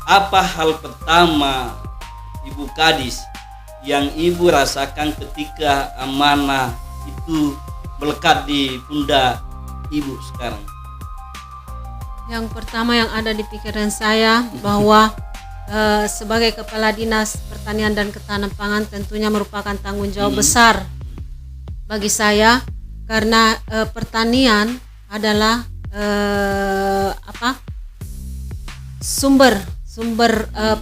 apa hal pertama Ibu Kadis yang Ibu rasakan ketika amanah itu melekat di pundak Ibu sekarang? Yang pertama yang ada di pikiran saya bahwa sebagai Kepala Dinas Pertanian dan Ketahanan Pangan tentunya merupakan tanggung jawab besar bagi saya, karena pertanian adalah sumber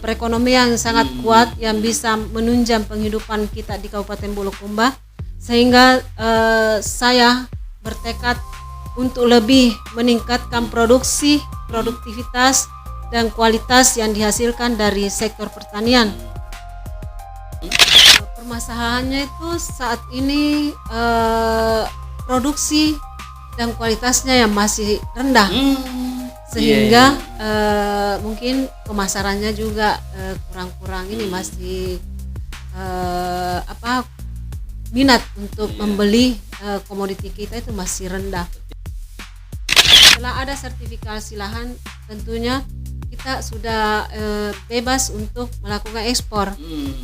perekonomian yang sangat kuat yang bisa menunjang penghidupan kita di Kabupaten Bulukumba, sehingga saya bertekad untuk lebih meningkatkan produktivitas dan kualitas yang dihasilkan dari sektor pertanian. Permasalahannya itu saat ini produksi dan kualitasnya yang masih rendah, sehingga mungkin pemasarannya juga kurang-kurang ini masih minat untuk membeli komoditi kita itu masih rendah. Setelah ada sertifikasi lahan, tentunya kita sudah bebas untuk melakukan ekspor,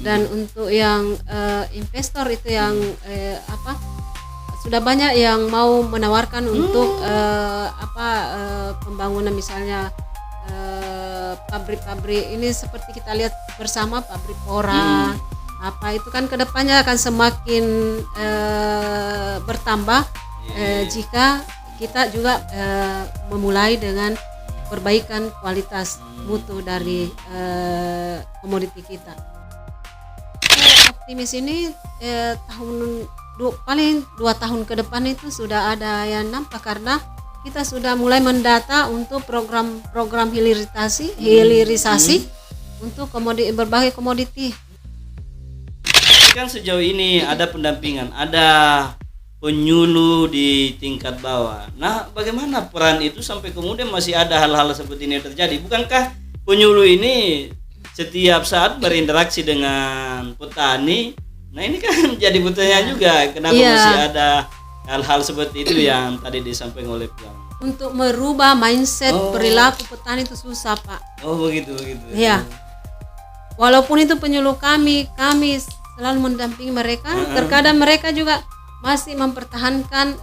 dan untuk yang investor itu yang sudah banyak yang mau menawarkan untuk pembangunan, misalnya pabrik-pabrik ini seperti kita lihat bersama, pabrik pora itu kan kedepannya akan semakin bertambah jika kita juga memulai dengan perbaikan kualitas mutu dari komoditi kita. Optimis ini paling 2 tahun ke depan itu sudah ada yang nampak, karena kita sudah mulai mendata untuk program hilirisasi untuk berbagai komoditi. Kan sejauh ini ada pendampingan, ada penyuluh di tingkat bawah. Nah, bagaimana peran itu sampai kemudian masih ada hal-hal seperti ini terjadi? Bukankah penyuluh ini setiap saat berinteraksi dengan petani? Nah, ini kan jadi pertanyaan juga, kenapa masih ada hal-hal seperti itu yang tadi disampaikan oleh Puan? Untuk merubah mindset perilaku petani itu susah, Pak. Oh, begitu. Iya. Walaupun itu penyuluh kami selalu mendampingi mereka, terkadang mereka juga masih mempertahankan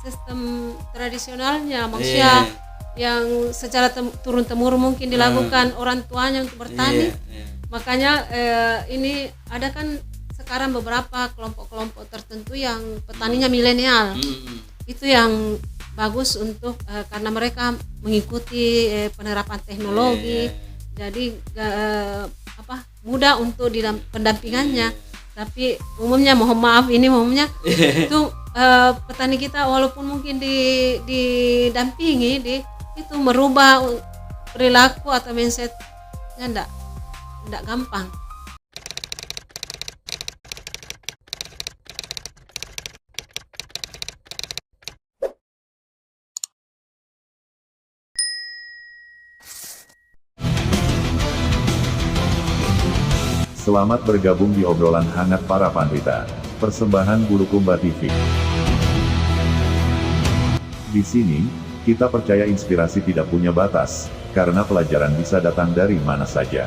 sistem tradisionalnya, maksudnya yang secara turun-temurun mungkin dilakukan orang tuanya untuk bertani. Makanya ini ada kan sekarang beberapa kelompok-kelompok tertentu yang petaninya milenial. Itu yang bagus untuk karena mereka mengikuti penerapan teknologi, jadi mudah untuk pendampingannya. Tapi umumnya itu petani kita walaupun mungkin didampingi itu merubah perilaku atau mindsetnya enggak gampang. Selamat bergabung di obrolan hangat para pandita. Persembahan Bulukumba TV. Di sini, kita percaya inspirasi tidak punya batas, karena pelajaran bisa datang dari mana saja.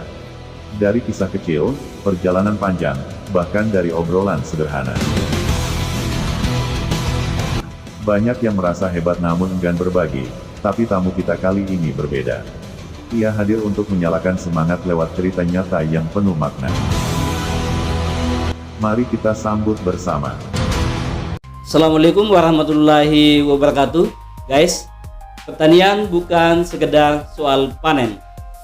Dari kisah kecil, perjalanan panjang, bahkan dari obrolan sederhana. Banyak yang merasa hebat namun enggan berbagi, tapi tamu kita kali ini berbeda. Ia hadir untuk menyalakan semangat lewat cerita nyata yang penuh makna. Mari kita sambut bersama. Assalamualaikum warahmatullahi wabarakatuh. Guys, pertanian bukan sekedar soal panen,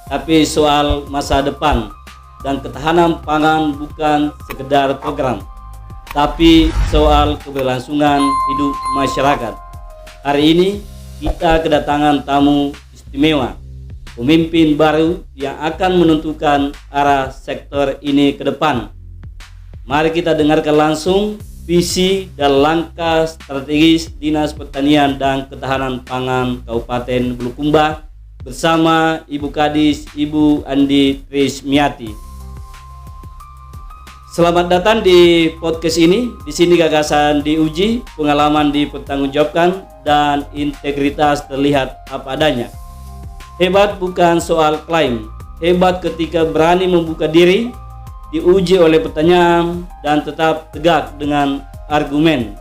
tapi soal masa depan. Dan ketahanan pangan bukan sekedar program, tapi soal keberlangsungan hidup masyarakat. Hari ini kita kedatangan tamu istimewa, pemimpin baru yang akan menentukan arah sektor ini ke depan. Mari kita dengarkan langsung visi dan langkah strategis Dinas Pertanian dan Ketahanan Pangan Kabupaten Bulukumba bersama Ibu Kadis Ibu Andi Trismiati. Selamat datang di podcast ini. Di sini gagasan diuji, pengalaman dipertanggungjawabkan, dan integritas terlihat apa adanya. Hebat bukan soal klaim, hebat ketika berani membuka diri, diuji oleh pertanyaan, dan tetap tegak dengan argumen.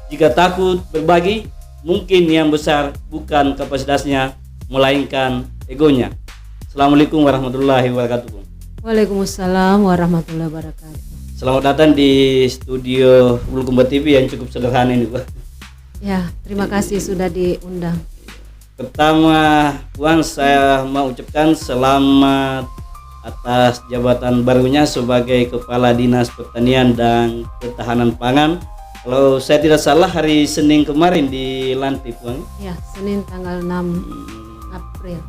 Jika takut berbagi, mungkin yang besar bukan kapasitasnya, melainkan egonya. Assalamualaikum warahmatullahi wabarakatuh. Waalaikumsalam warahmatullahi wabarakatuh. Selamat datang di studio Bulukumba TV yang cukup sederhana ini, Pak. Ya, terima kasih sudah diundang. Pertama, Puan, saya mau ucapkan selamat atas jabatan barunya sebagai Kepala Dinas Pertanian dan Ketahanan Pangan. Kalau saya tidak salah hari Senin kemarin dilantik, Puan. Ya, Senin tanggal 6 April.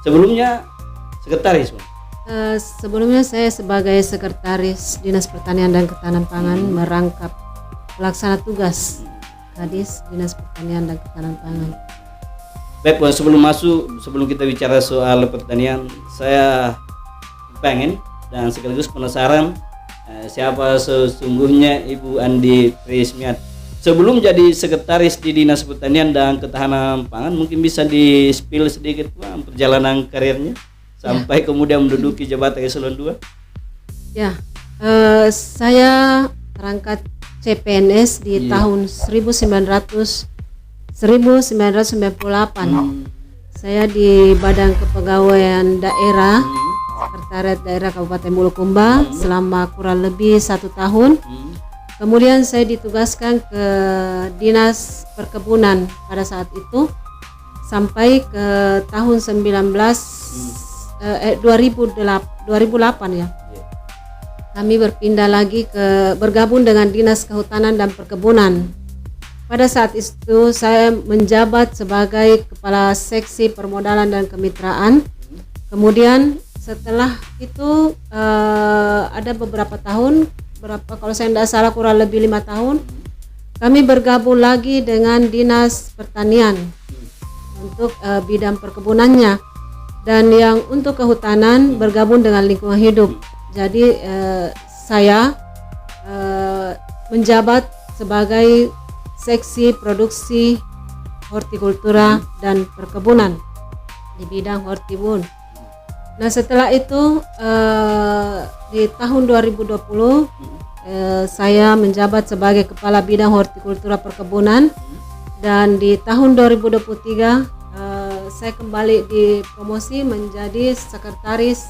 Sebelumnya sekretaris, Puan. Sebelumnya saya sebagai Sekretaris Dinas Pertanian dan Ketahanan Pangan merangkap pelaksana tugas Kadis Dinas Pertanian dan Ketahanan Pangan. Baik, Puan, sebelum kita bicara soal pertanian, saya pengen dan sekaligus penasaran siapa sesungguhnya Ibu Andi Trismiat. Sebelum jadi sekretaris di Dinas Pertanian dan Ketahanan Pangan, mungkin bisa di-spill sedikit, Puan, perjalanan karirnya sampai kemudian menduduki jabatan eselon 2. Ya, saya terangkat CPNS di tahun 1998. Saya di Badan Kepegawaian Daerah, Sekretariat Daerah Kabupaten Bulukumba selama kurang lebih 1 tahun. Kemudian saya ditugaskan ke Dinas Perkebunan pada saat itu sampai ke tahun 2008 ya. Kami berpindah lagi bergabung dengan Dinas Kehutanan dan Perkebunan. Pada saat itu saya menjabat sebagai Kepala Seksi Permodalan dan Kemitraan. Kemudian setelah itu ada beberapa tahun, kalau saya tidak salah kurang lebih 5 tahun, kami bergabung lagi dengan Dinas Pertanian untuk bidang perkebunannya, dan yang untuk kehutanan bergabung dengan lingkungan hidup. Jadi saya menjabat sebagai Seksi Produksi Hortikultura dan Perkebunan di bidang hortibun. Nah, setelah itu di tahun 2020 saya menjabat sebagai Kepala Bidang Hortikultura Perkebunan, dan di tahun 2023 saya kembali dipromosi menjadi Sekretaris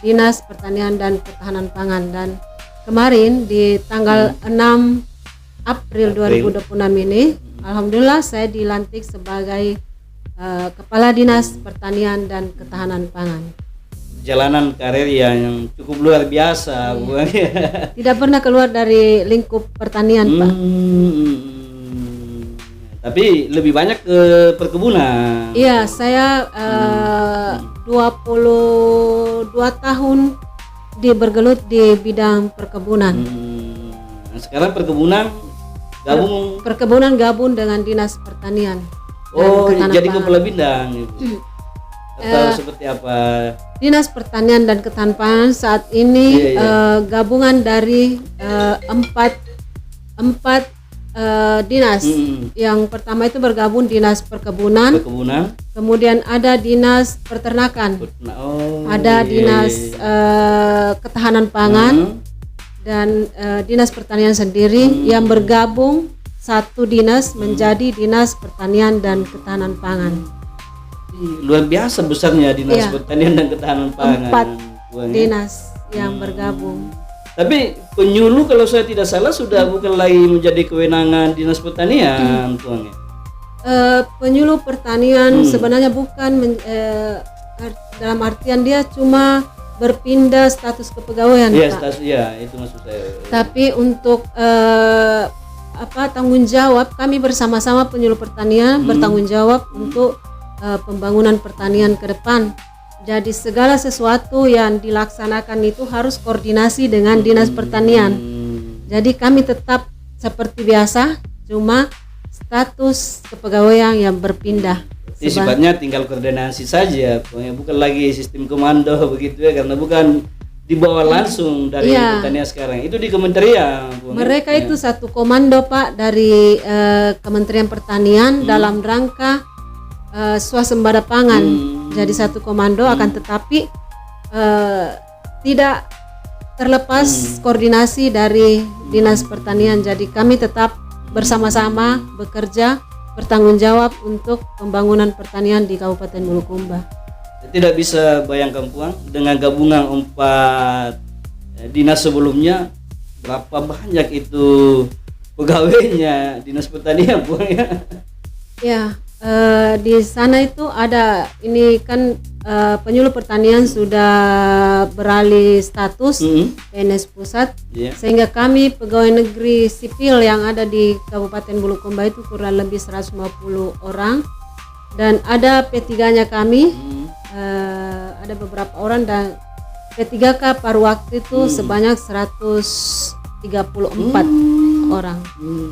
Dinas Pertanian dan Ketahanan Pangan, dan kemarin di tanggal 6 April 2026 ini alhamdulillah saya dilantik sebagai Kepala Dinas Pertanian dan Ketahanan Pangan. Perjalanan karir yang cukup luar biasa, Bukan? Tidak pernah keluar dari lingkup pertanian, Pak. Tapi lebih banyak ke perkebunan. Iya, saya 22 tahun bergelut di bidang perkebunan. Nah, sekarang perkebunan gabung dengan Dinas Pertanian. Oh, jadi kepala bidang itu. Atau seperti apa? Dinas Pertanian dan Ketahanan Pangan saat ini gabungan dari empat dinas. Yang pertama itu bergabung Dinas Perkebunan. Kemudian ada Dinas Peternakan. Ada Dinas Ketahanan Pangan. Dan Dinas Pertanian sendiri yang bergabung satu dinas menjadi Dinas Pertanian dan Ketahanan Pangan. Luar biasa besarnya Dinas Pertanian dan Ketahanan Pangan. 4 dinas yang bergabung. Tapi penyuluh kalau saya tidak salah sudah bukan lagi menjadi kewenangan Dinas Pertanian, Tuan. Penyuluh pertanian sebenarnya bukan dalam artian dia cuma berpindah status kepegawaian, Pak. Status, itu maksud saya. Tapi untuk tanggung jawab, kami bersama-sama penyuluh pertanian bertanggung jawab untuk pembangunan pertanian ke depan. Jadi segala sesuatu yang dilaksanakan itu harus koordinasi dengan Dinas Pertanian. Jadi kami tetap seperti biasa, cuma status kepegawaian yang berpindah. Jadi sifatnya tinggal koordinasi saja, bukan lagi sistem komando begitu ya, karena bukan dibawa langsung dari pertanian sekarang. Itu di kementerian. Mereka itu satu komando, Pak, dari Kementerian Pertanian dalam rangka swasembada pangan. jadi satu komando, akan tetapi tidak terlepas koordinasi dari Dinas Pertanian. Jadi kami tetap bersama-sama bekerja, bertanggung jawab untuk pembangunan pertanian di Kabupaten Bulukumba. Tidak bisa bayangkan Puang, dengan gabungan 4 dinas sebelumnya, berapa banyak itu pegawainya Dinas Pertanian Puang ya? Ya, di sana itu ada, ini kan penyuluh pertanian sudah beralih status PNS pusat, sehingga kami pegawai negeri sipil yang ada di Kabupaten Bulukumba itu kurang lebih 150 orang, dan ada P3-nya kami, ada beberapa orang, dan P3K paruh waktu itu sebanyak 134 orang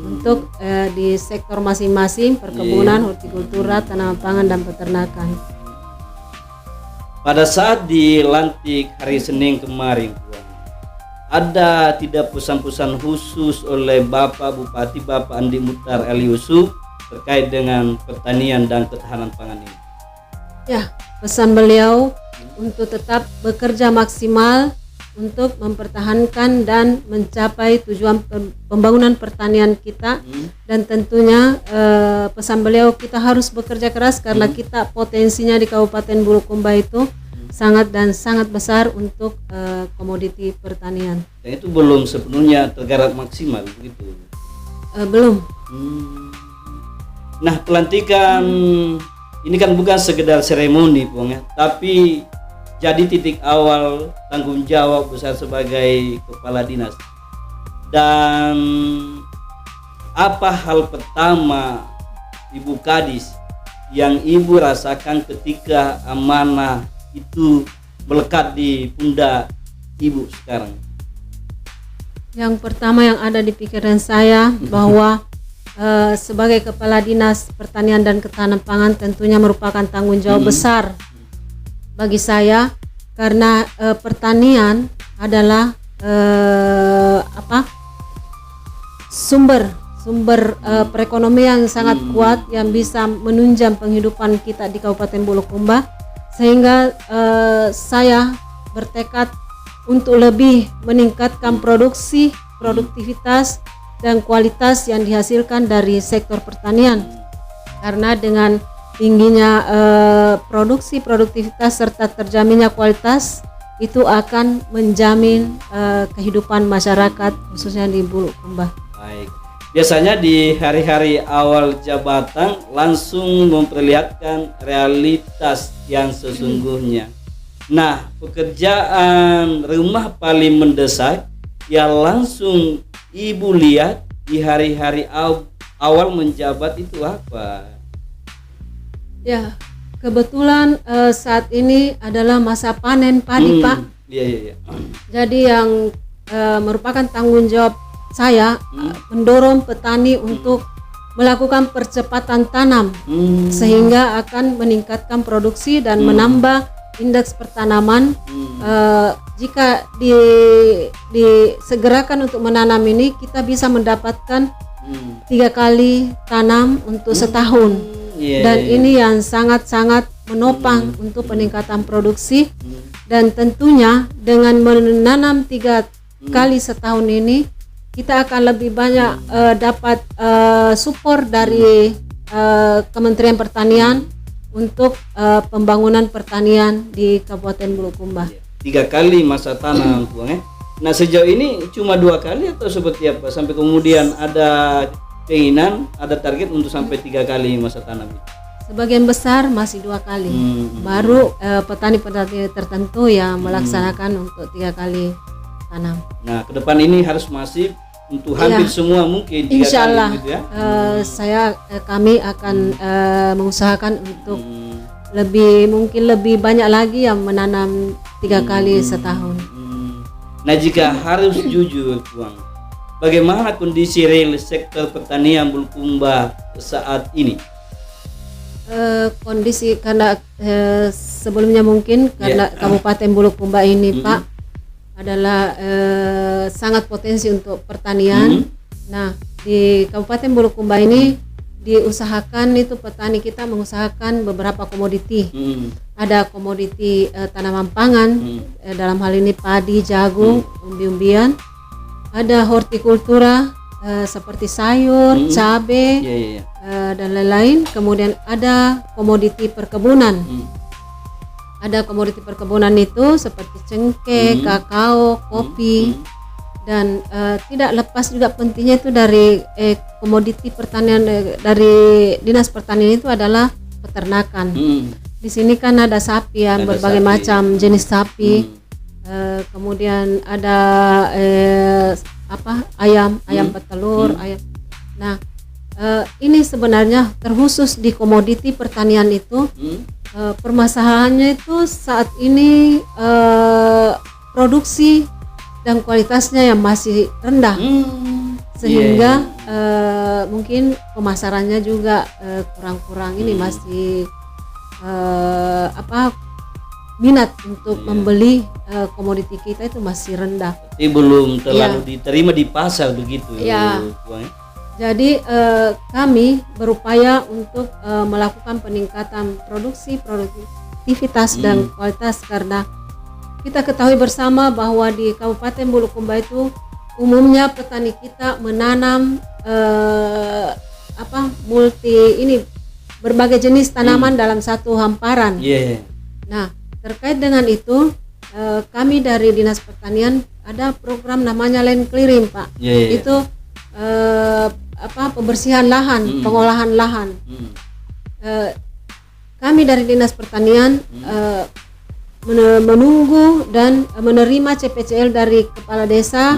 untuk di sektor masing-masing, perkebunan, hortikultura, tanaman pangan, dan peternakan. Pada saat dilantik hari Senin kemarin, ada tidak pesan-pesan khusus oleh Bapak Bupati Bapak Andi Muhtar El Yusuf terkait dengan pertanian dan ketahanan pangan ini? Ya, pesan beliau untuk tetap bekerja maksimal untuk mempertahankan dan mencapai tujuan pembangunan pertanian kita, dan tentunya pesan beliau kita harus bekerja keras karena kita potensinya di Kabupaten Bulukumba itu sangat dan sangat besar untuk komoditi pertanian. Dan itu belum sepenuhnya tergarap maksimal begitu? Belum. Nah, pelantikan ini kan bukan sekedar seremoni Puang ya, tapi jadi titik awal tanggung jawab besar sebagai kepala dinas. Dan apa hal pertama Ibu Kadis yang Ibu rasakan ketika amanah itu melekat di pundak Ibu sekarang? Yang pertama yang ada di pikiran saya bahwa sebagai kepala dinas pertanian dan ketahanan pangan tentunya merupakan tanggung jawab besar bagi saya, karena pertanian adalah sumber perekonomian yang sangat kuat yang bisa menunjang penghidupan kita di Kabupaten Bulukumba, sehingga saya bertekad untuk lebih meningkatkan produktivitas dan kualitas yang dihasilkan dari sektor pertanian, karena dengan tingginya produktivitas serta terjaminnya kualitas itu akan menjamin kehidupan masyarakat khususnya di Bulukumba. Baik. Biasanya di hari-hari awal jabatan langsung memperlihatkan realitas yang sesungguhnya. Nah, pekerjaan rumah paling mendesak yang langsung Ibu lihat di hari-hari awal menjabat itu apa? Ya, kebetulan saat ini adalah masa panen padi, Pak. Iya. Jadi yang merupakan tanggung jawab saya mendorong petani untuk melakukan percepatan tanam, sehingga akan meningkatkan produksi dan menambah indeks pertanaman. Jika disegerakan untuk menanam ini, kita bisa mendapatkan 3 kali tanam untuk setahun. Dan ini yang sangat-sangat menopang untuk peningkatan produksi, dan tentunya dengan menanam 3 kali setahun ini kita akan lebih banyak dapat support dari Kementerian Pertanian untuk pembangunan pertanian di Kabupaten Bulukumba. 3 kali masa tanam Puang ya. Nah, sejauh ini cuma 2 kali atau seperti apa? Sampai kemudian ada keinginan, ada target untuk sampai 3 kali masa tanam? Sebagian besar masih 2 kali. Baru petani-petani tertentu yang melaksanakan untuk 3 kali tanam. Nah, ke depan ini harus masif untuk hampir semua mungkin 3 Insyaallah, kali gitu ya. Kami akan mengusahakan untuk mungkin lebih banyak lagi yang menanam 3 kali setahun. Nah, jika harus jujur Puang, bagaimana kondisi real sektor pertanian Bulukumba saat ini? Kondisi karena sebelumnya mungkin karena Kabupaten Bulukumba ini Pak adalah sangat potensi untuk pertanian. Nah, di Kabupaten Bulukumba ini diusahakan itu petani kita mengusahakan beberapa komoditi. Ada komoditi tanaman pangan, dalam hal ini padi, jagung, umbi-umbian. Ada hortikultura seperti sayur, cabai, dan lain-lain. Kemudian ada komoditi perkebunan. Ada komoditi perkebunan itu seperti cengkeh, kakao, kopi. Dan tidak lepas juga pentingnya itu dari komoditi pertanian dari Dinas Pertanian itu adalah peternakan. Di sini kan ada sapi yang berbagai macam jenis sapi. Kemudian ada ayam petelur, ayam. Nah, ini sebenarnya terkhusus di komoditi pertanian itu. Permasalahannya itu saat ini produksi dan kualitasnya yang masih rendah, sehingga mungkin pemasarannya juga kurang-kurang. Ini masih minat untuk membeli komoditi kita itu masih rendah. Tapi belum terlalu diterima di pasar begitu. Jadi kami berupaya untuk melakukan peningkatan produktivitas dan kualitas, karena kita ketahui bersama bahwa di Kabupaten Bulukumba itu umumnya petani kita menanam berbagai jenis tanaman dalam satu hamparan. Nah, terkait dengan itu kami dari Dinas Pertanian ada program namanya land clearing, Pak. Itu pembersihan lahan, pengolahan lahan. Kami dari Dinas Pertanian menunggu dan menerima CPCL dari kepala desa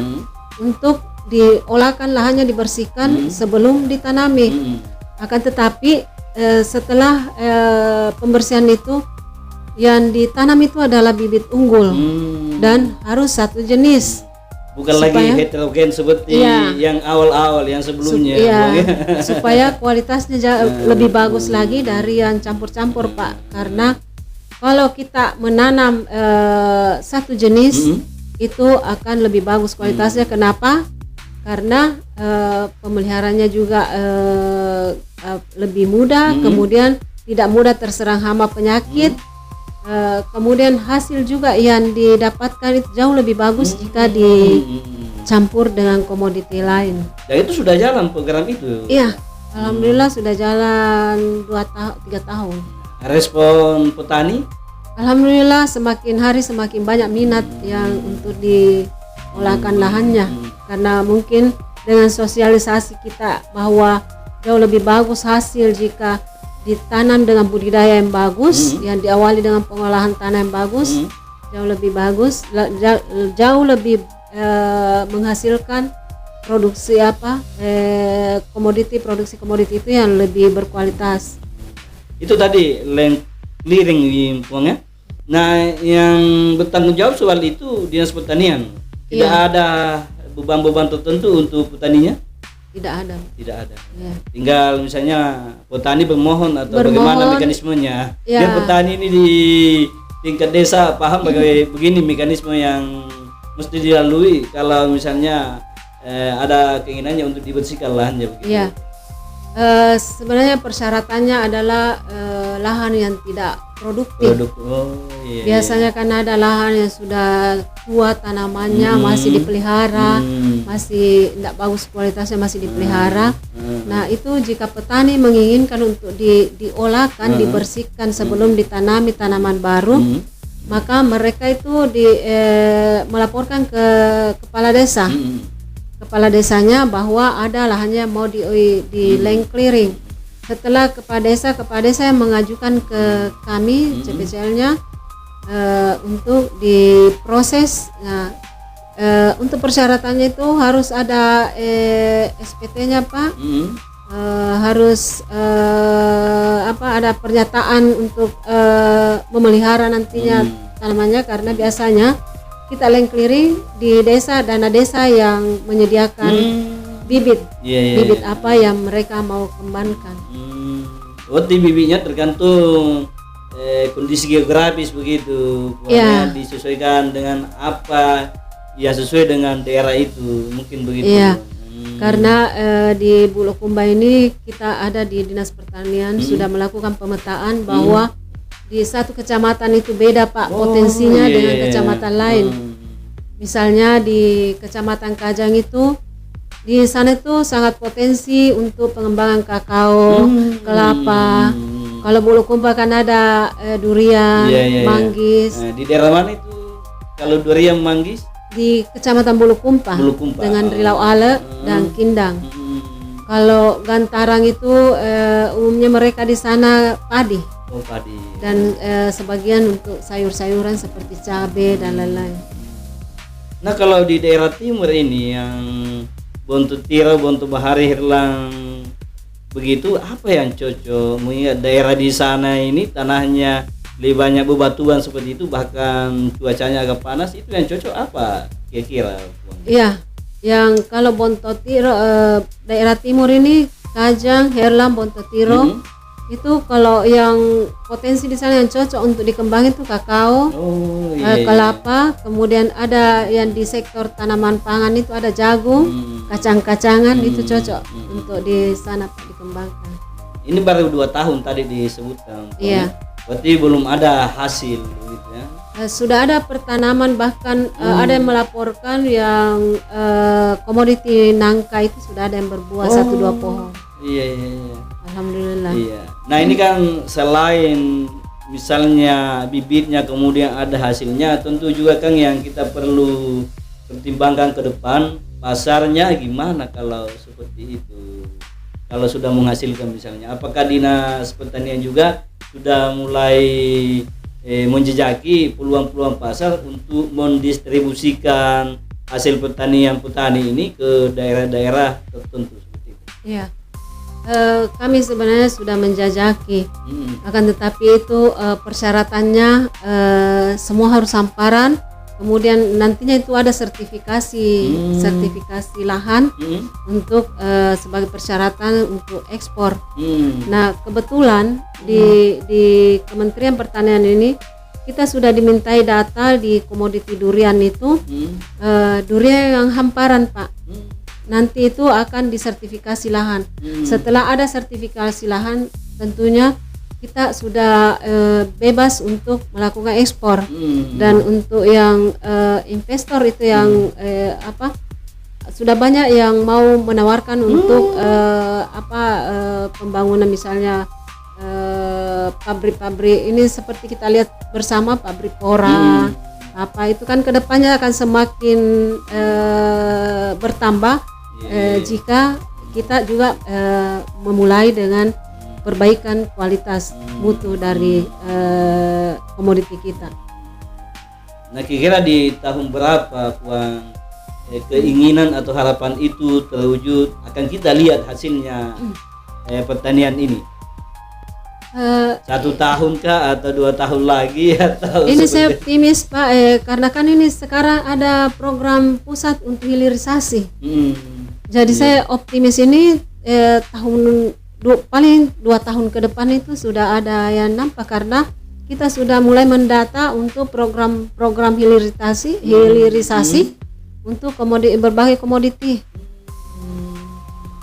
untuk diolahkan lahannya, dibersihkan sebelum ditanami. Akan tetapi setelah pembersihan itu yang ditanam itu adalah bibit unggul dan harus satu jenis. Bukan lagi heterogen seperti yang awal-awal yang sebelumnya. Supaya kualitasnya lebih bagus lagi dari yang campur-campur, Pak. Karena kalau kita menanam satu jenis itu akan lebih bagus kualitasnya. Kenapa? Karena pemeliharanya juga lebih mudah, kemudian tidak mudah terserang hama penyakit. Kemudian hasil juga yang didapatkan itu jauh lebih bagus jika dicampur dengan komoditi lain. Dan itu sudah jalan program itu? Iya, alhamdulillah sudah jalan 3 tahun. Respon petani? Alhamdulillah semakin hari semakin banyak minat yang untuk diolahkan lahannya, karena mungkin dengan sosialisasi kita bahwa jauh lebih bagus hasil jika ditanam dengan budidaya yang bagus, yang diawali dengan pengolahan tanah yang bagus, jauh lebih bagus, jauh lebih menghasilkan produksi produksi komoditi itu yang lebih berkualitas. Itu tadi land clearing ya. Nah, yang bertanggung jawab soal itu Dinas Pertanian. Tidak ada beban-beban tertentu untuk petaninya? Tidak ada. Tinggal misalnya petani bermohon bagaimana mekanismenya. Biar petani ini di tingkat desa paham begini mekanisme yang mesti dilalui kalau misalnya ada keinginannya untuk dibersihkan lahannya begitu. Sebenarnya persyaratannya adalah lahan yang tidak produktif. Biasanya kan ada lahan yang sudah tua tanamannya, masih dipelihara, masih tidak bagus kualitasnya, masih dipelihara. Nah, itu jika petani menginginkan untuk diolahkan, dibersihkan sebelum ditanami tanaman baru, maka mereka itu melaporkan ke kepala desa. Kepala desanya bahwa ada lahannya mau di land clearing. Setelah kepala desa yang mengajukan ke kami CPCL-nya untuk diproses. Nah, untuk persyaratannya itu harus ada SPT-nya, Pak. Harus ada pernyataan untuk memelihara nantinya tanamannya, karena biasanya kita land clearing di desa, dana desa yang menyediakan bibit apa yang mereka mau kembangkan. Berarti bibitnya tergantung kondisi geografis begitu, disesuaikan dengan apa sesuai dengan daerah itu, mungkin begitu. Karena di Bulukumba ini kita ada di Dinas Pertanian sudah melakukan pemetaan bahwa di satu kecamatan itu beda Pak potensinya dengan kecamatan lain. Misalnya di Kecamatan Kajang itu di sana itu sangat potensi untuk pengembangan kakao, kelapa. Kalau Bulukumba kan ada durian, manggis. Di daerah mana itu kalau durian manggis? Di Kecamatan Bulukumba dengan Rilau Ale dan Kindang. Kalau Gantarang itu umumnya mereka di sana padi. Padi. Dan sebagian untuk sayur-sayuran seperti cabai dan lain-lain. Nah kalau di daerah timur ini yang Bonto Tiro, Bonto Bahari, Hirlang begitu, apa yang cocok? Mengingat daerah di sana ini tanahnya lebih banyak bebatuan seperti itu, bahkan cuacanya agak panas, itu yang cocok apa kira-kira? Iya, yang kalau Bonto Tiro daerah timur ini Kajang, Herlam, Bonto Tiro itu kalau yang potensi di sana yang cocok untuk dikembangin itu kakao, kelapa, kemudian ada yang di sektor tanaman pangan itu ada jagung, kacang-kacangan itu cocok untuk di sana dikembangkan. Ini baru 2 tahun tadi disebutkan. Iya. Berarti belum ada hasil gitu ya. Sudah ada pertanaman, bahkan ada yang melaporkan yang komoditi nangka itu sudah ada yang berbuah 1-2 pohon. Iya. Alhamdulillah. Iya. Nah ini kan selain misalnya bibitnya kemudian ada hasilnya, tentu juga kan yang kita perlu pertimbangkan ke depan pasarnya gimana kalau seperti itu. Kalau sudah menghasilkan misalnya, apakah Dinas Pertanian juga sudah mulai menjejaki peluang-peluang pasar untuk mendistribusikan hasil pertanian petani ini ke daerah-daerah tertentu seperti itu? Iya, kami sebenarnya sudah menjajaki, akan tetapi itu persyaratannya semua harus hamparan. Kemudian nantinya itu ada sertifikasi lahan untuk sebagai persyaratan untuk ekspor. Nah kebetulan di Kementerian Pertanian ini kita sudah dimintai data di komoditi durian itu durian yang hamparan Pak. Nanti itu akan disertifikasi lahan. Setelah ada sertifikasi lahan, tentunya kita sudah bebas untuk melakukan ekspor. Dan untuk yang investor itu yang sudah banyak yang mau menawarkan untuk pembangunan misalnya pabrik-pabrik ini seperti kita lihat bersama pabrik pora itu kan kedepannya akan semakin bertambah jika kita juga memulai dengan perbaikan kualitas mutu dari komoditi kita. Nah kira-kira di tahun berapa Puan keinginan atau harapan itu terwujud, akan kita lihat hasilnya pertanian ini? 1 tahun kah atau 2 tahun lagi atau ini saya optimis Pak, karena kan ini sekarang ada program pusat untuk hilirisasi. Jadi saya optimis ini paling 2 tahun ke depan itu sudah ada yang nampak, karena kita sudah mulai mendata untuk program hilirisasi untuk berbagai komoditi.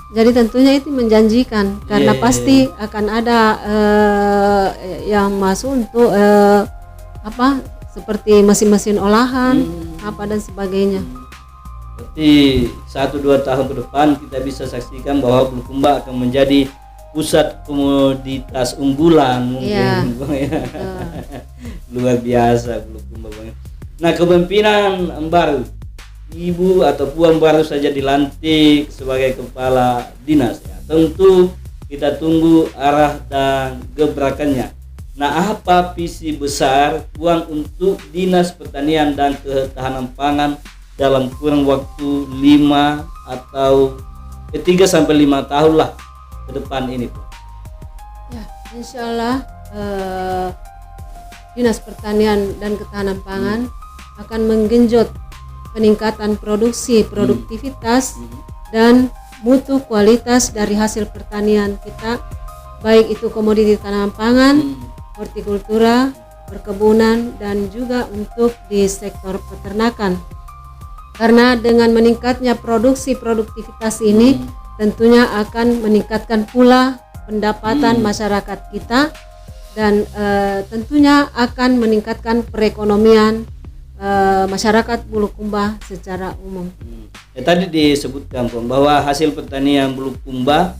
Jadi tentunya itu menjanjikan karena pasti akan ada yang masuk untuk seperti mesin-mesin olahan dan sebagainya. Berarti 1-2 tahun ke depan kita bisa saksikan bahwa Bulukumba akan menjadi pusat komoditas unggulan mungkin. Luar biasa Bulukumba. Nah kepemimpinan baru, Ibu atau Puan baru saja dilantik sebagai kepala dinas ya. Tentu kita tunggu arah dan gebrakannya. Nah apa visi besar Puan untuk Dinas Pertanian dan Ketahanan Pangan dalam kurun waktu 3 sampai 5 tahun lah ke depan ini Bu? Ya, insya Allah Dinas Pertanian dan Ketahanan Pangan akan menggenjot peningkatan produktivitas dan mutu kualitas dari hasil pertanian kita, baik itu komoditi tanaman pangan, hortikultura, perkebunan, dan juga untuk di sektor peternakan. Karena dengan meningkatnya produktivitas ini tentunya akan meningkatkan pula pendapatan masyarakat kita dan tentunya akan meningkatkan perekonomian masyarakat Bulukumba secara umum. Tadi disebutkan bahwa hasil pertanian Bulukumba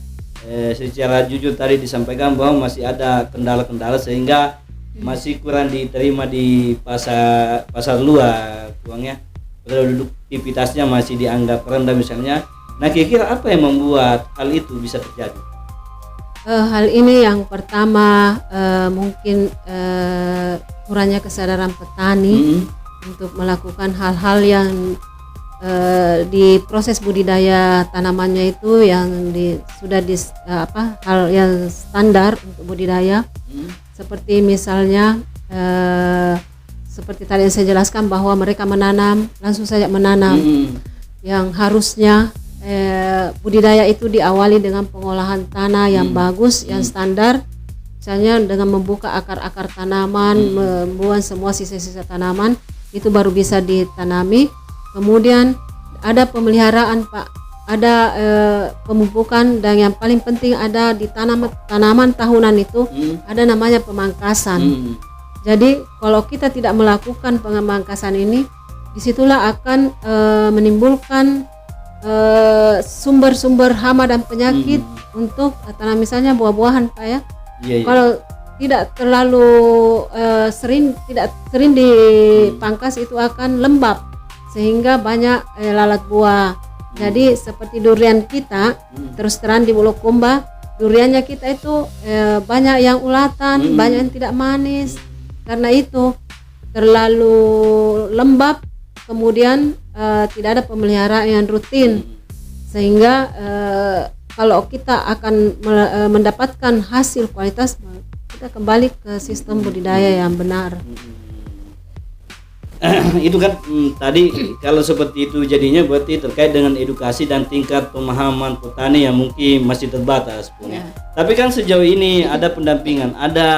secara jujur tadi disampaikan bahwa masih ada kendala-kendala sehingga masih kurang diterima di pasar luar, uangnya produktivitasnya masih dianggap rendah misalnya. Nah, kira-kira apa yang membuat hal itu bisa terjadi? Hal ini yang pertama mungkin kurangnya kesadaran petani untuk melakukan hal-hal yang di proses budidaya tanamannya itu yang sudah hal yang standar untuk budidaya, seperti misalnya seperti tadi yang saya jelaskan bahwa mereka langsung saja menanam yang harusnya budidaya itu diawali dengan pengolahan tanah yang bagus, yang standar, misalnya dengan membuka akar-akar tanaman, membuang semua sisa-sisa tanaman, itu baru bisa ditanami. Kemudian ada pemeliharaan, Pak, ada pemupukan, dan yang paling penting ada di tanaman tahunan itu ada namanya pemangkasan. Jadi kalau kita tidak melakukan pemangkasan ini, disitulah akan menimbulkan sumber-sumber hama dan penyakit untuk tanam, misalnya buah-buahan, Pak ya. Kalau tidak terlalu sering dipangkas itu akan lembab sehingga banyak lalat buah. Jadi seperti durian kita, terus terang di Bulukumba duriannya kita itu banyak yang ulatan, banyak yang tidak manis. Karena itu terlalu lembab, kemudian tidak ada pemeliharaan yang rutin, sehingga kalau kita akan mendapatkan hasil kualitas, kita kembali ke sistem budidaya yang benar. Itu kan tadi kalau seperti itu jadinya berarti terkait dengan edukasi dan tingkat pemahaman petani yang mungkin masih terbatas punya. Tapi kan sejauh ini ada pendampingan, ada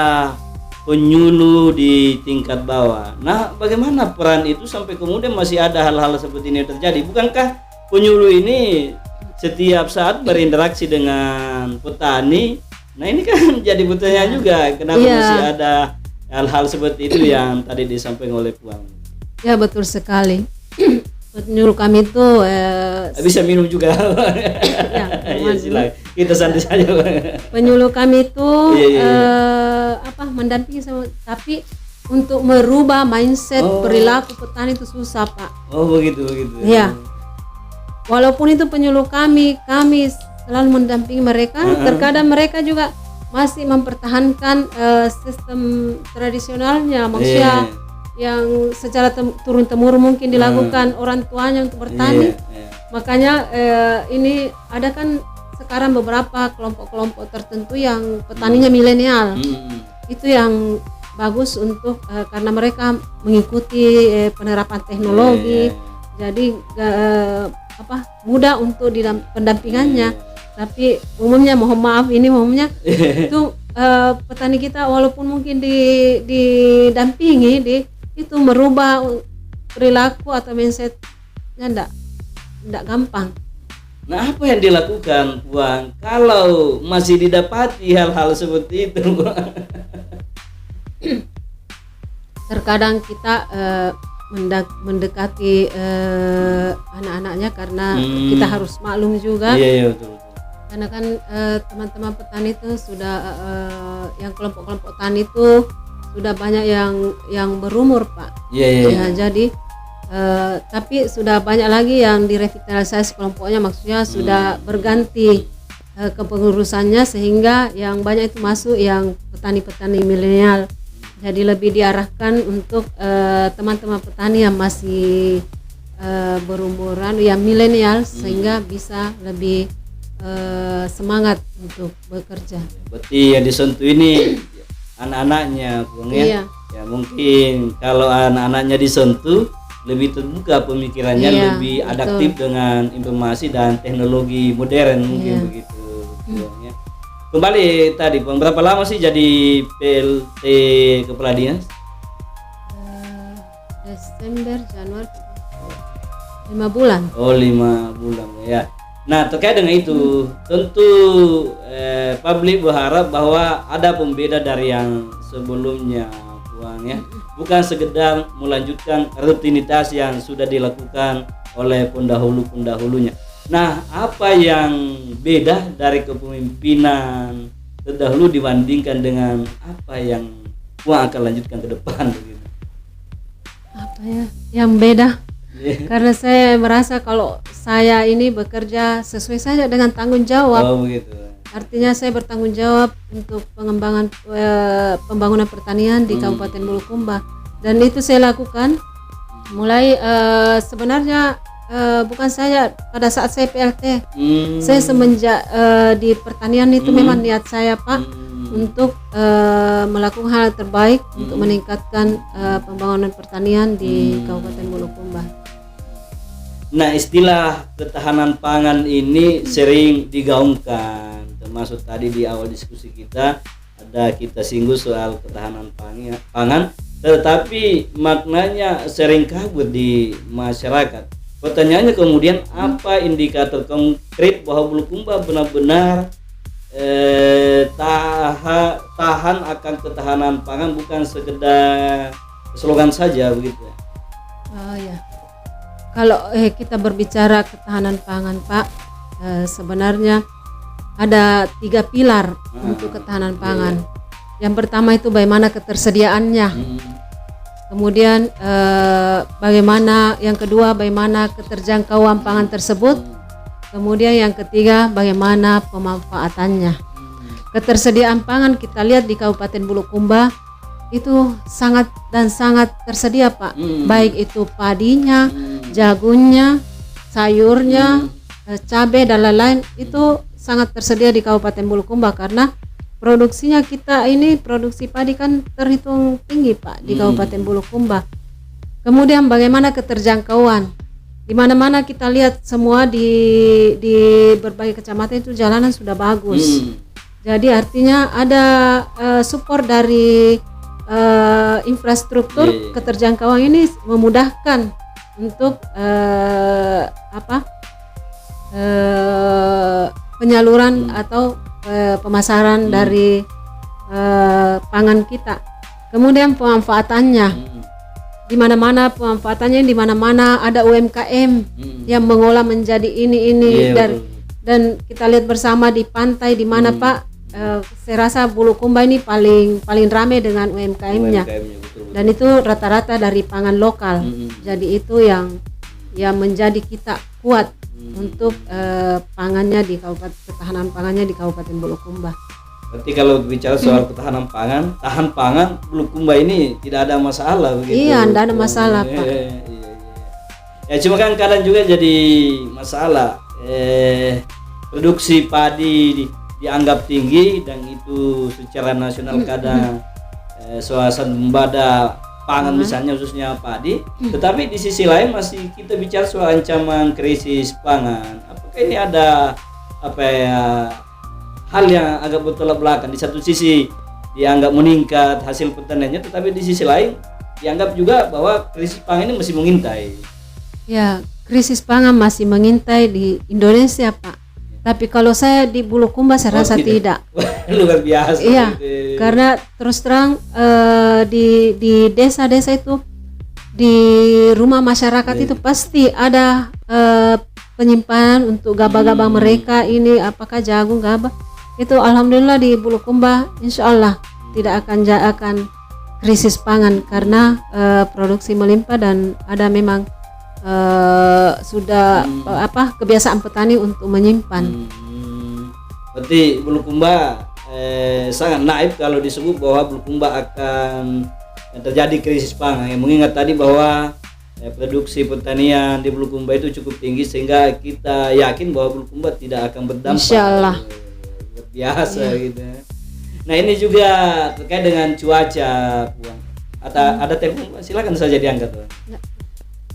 penyuluh di tingkat bawah. Nah, bagaimana peran itu sampai kemudian masih ada hal-hal seperti ini terjadi? Bukankah penyuluh ini setiap saat berinteraksi dengan petani? Nah, ini kan jadi pertanyaan juga, kenapa masih ada hal-hal seperti itu yang tadi disampaikan oleh Puang? Ya, betul sekali. Penyuluh kami itu bisa minum juga. Ya, silakan. Kita santai saja. Penyuluh kami itu mendampingi sama, tapi untuk merubah mindset perilaku petani itu susah, Pak. Oh, begitu. Ya. Walaupun itu penyuluh kami selalu mendampingi mereka, terkadang mereka juga masih mempertahankan sistem tradisionalnya, maksudnya yang secara turun-temurun mungkin dilakukan orang tuanya untuk bertani. Makanya ini ada kan sekarang beberapa kelompok-kelompok tertentu yang petaninya milenial. Itu yang bagus untuk karena mereka mengikuti penerapan teknologi. Jadi mudah untuk pendampingannya. Tapi umumnya umumnya itu petani kita walaupun mungkin didampingi itu merubah perilaku atau mindsetnya enggak gampang. Nah, apa yang dilakukan, Puang, kalau masih didapati hal-hal seperti itu? Terkadang kita mendekati anak-anaknya karena kita harus maklum juga. Iya, betul. Karena kan teman-teman petani itu sudah yang kelompok-kelompok tani itu sudah banyak yang berumur, Pak. Ya, jadi tapi sudah banyak lagi yang direvitalisasi kelompoknya, maksudnya sudah berganti kepengurusannya, sehingga yang banyak itu masuk yang petani-petani milenial. Jadi lebih diarahkan untuk teman-teman petani yang masih berumuran yang milenial, sehingga bisa lebih semangat untuk bekerja. Berarti yang disentuh ini anak-anaknya, Bung, ya? Iya. Ya, mungkin kalau anak-anaknya disentuh lebih terbuka pemikirannya, lebih adaptif dengan informasi dan teknologi modern, mungkin begitu. Ya. Kembali tadi, Bang, berapa lama sih jadi PLT Kepala Dinas? Desember, Januari. 5 bulan. Oh, 5 bulan ya. Nah, terkait dengan itu, tentu publik berharap bahwa ada pembeda dari yang sebelumnya, Puan ya. Bukan sekedar melanjutkan rutinitas yang sudah dilakukan oleh pendahulu-pendahulunya. Nah, apa yang beda dari kepemimpinan terdahulu dibandingkan dengan apa yang Puan akan lanjutkan ke depan begitu? Apa ya yang beda? Karena saya merasa kalau saya ini bekerja sesuai saja dengan tanggung jawab. Oh, begitu. Artinya saya bertanggung jawab untuk pengembangan pembangunan pertanian di Kabupaten Bulukumba, dan itu saya lakukan mulai sebenarnya bukan saya pada saat saya PLT. Saya semenjak di pertanian itu memang niat saya, Pak, untuk melakukan hal terbaik untuk meningkatkan pembangunan pertanian di Kabupaten Bulukumba. Nah, istilah ketahanan pangan ini sering digaungkan, termasuk tadi di awal diskusi kita kita singgung soal ketahanan pangan, tetapi maknanya sering kabur di masyarakat. Pertanyaannya kemudian, apa indikator konkret bahwa Bulukumba benar-benar tahan akan ketahanan pangan, bukan sekedar slogan saja begitu? Oh ya. Kalau kita berbicara ketahanan pangan, Pak, sebenarnya ada 3 pilar untuk ketahanan pangan. Yang pertama itu bagaimana ketersediaannya. Kemudian bagaimana, yang kedua bagaimana keterjangkauan pangan tersebut. Kemudian yang ketiga bagaimana pemanfaatannya. Ketersediaan pangan kita lihat di Kabupaten Bulukumba itu sangat tersedia, Pak. Baik itu padinya, jagungnya, sayurnya, cabai dan lain-lain itu sangat tersedia di Kabupaten Bulukumba, karena produksinya kita ini produksi padi kan terhitung tinggi, Pak, di Kabupaten Bulukumba. Kemudian bagaimana keterjangkauan, di mana-mana kita lihat semua di berbagai kecamatan itu jalanan sudah bagus. Jadi artinya ada support dari infrastruktur. Keterjangkauan ini memudahkan untuk penyaluran atau pemasaran dari pangan kita. Kemudian pemanfaatannya, di mana-mana pemanfaatannya, di mana-mana ada UMKM yang mengolah menjadi ini dan kita lihat bersama di pantai di mana Pak, saya rasa Bulukumba ini paling ramai dengan UMKM-nya. Dan itu rata-rata dari pangan lokal. Jadi itu yang menjadi kita kuat untuk pangannya di ketahanan pangannya di Kabupaten Bulukumba. Berarti kalau bicara soal ketahanan pangan, tahan pangan Bulukumba ini tidak ada masalah begitu. Iya, tidak ada masalah, Pak. Ya cuma kan kadang juga jadi masalah produksi padi dianggap tinggi, dan itu secara nasional kadang swasembada pangan misalnya khususnya padi, tetapi di sisi lain masih kita bicara soal ancaman krisis pangan. Apakah ini ada hal yang agak bertolak belakang? Di satu sisi dianggap meningkat hasil pertaniannya, tetapi di sisi lain dianggap juga bahwa krisis pangan ini masih mengintai. Ya, krisis pangan masih mengintai di Indonesia, Pak. Tapi kalau saya di Bulukumba saya rasa tidak. Luar biasa. Iya, karena terus terang di desa-desa itu, di rumah masyarakat itu pasti ada penyimpanan untuk gabah-gabah mereka ini, apakah jagung, gabah. Itu alhamdulillah di Bulukumba insya Allah tidak akan krisis pangan, karena produksi melimpah dan ada memang sudah kebiasaan petani untuk menyimpan. Berarti Bulukumba sangat naif kalau disebut bahwa Bulukumba akan terjadi krisis pangan. Mengingat tadi bahwa produksi pertanian di Bulukumba itu cukup tinggi, sehingga kita yakin bahwa Bulukumba tidak akan berdampak. Insyaallah. Luar biasa gitu. Nah, ini juga terkait dengan cuaca, Puan. Ada telepon, silakan saja diangkat, Puan.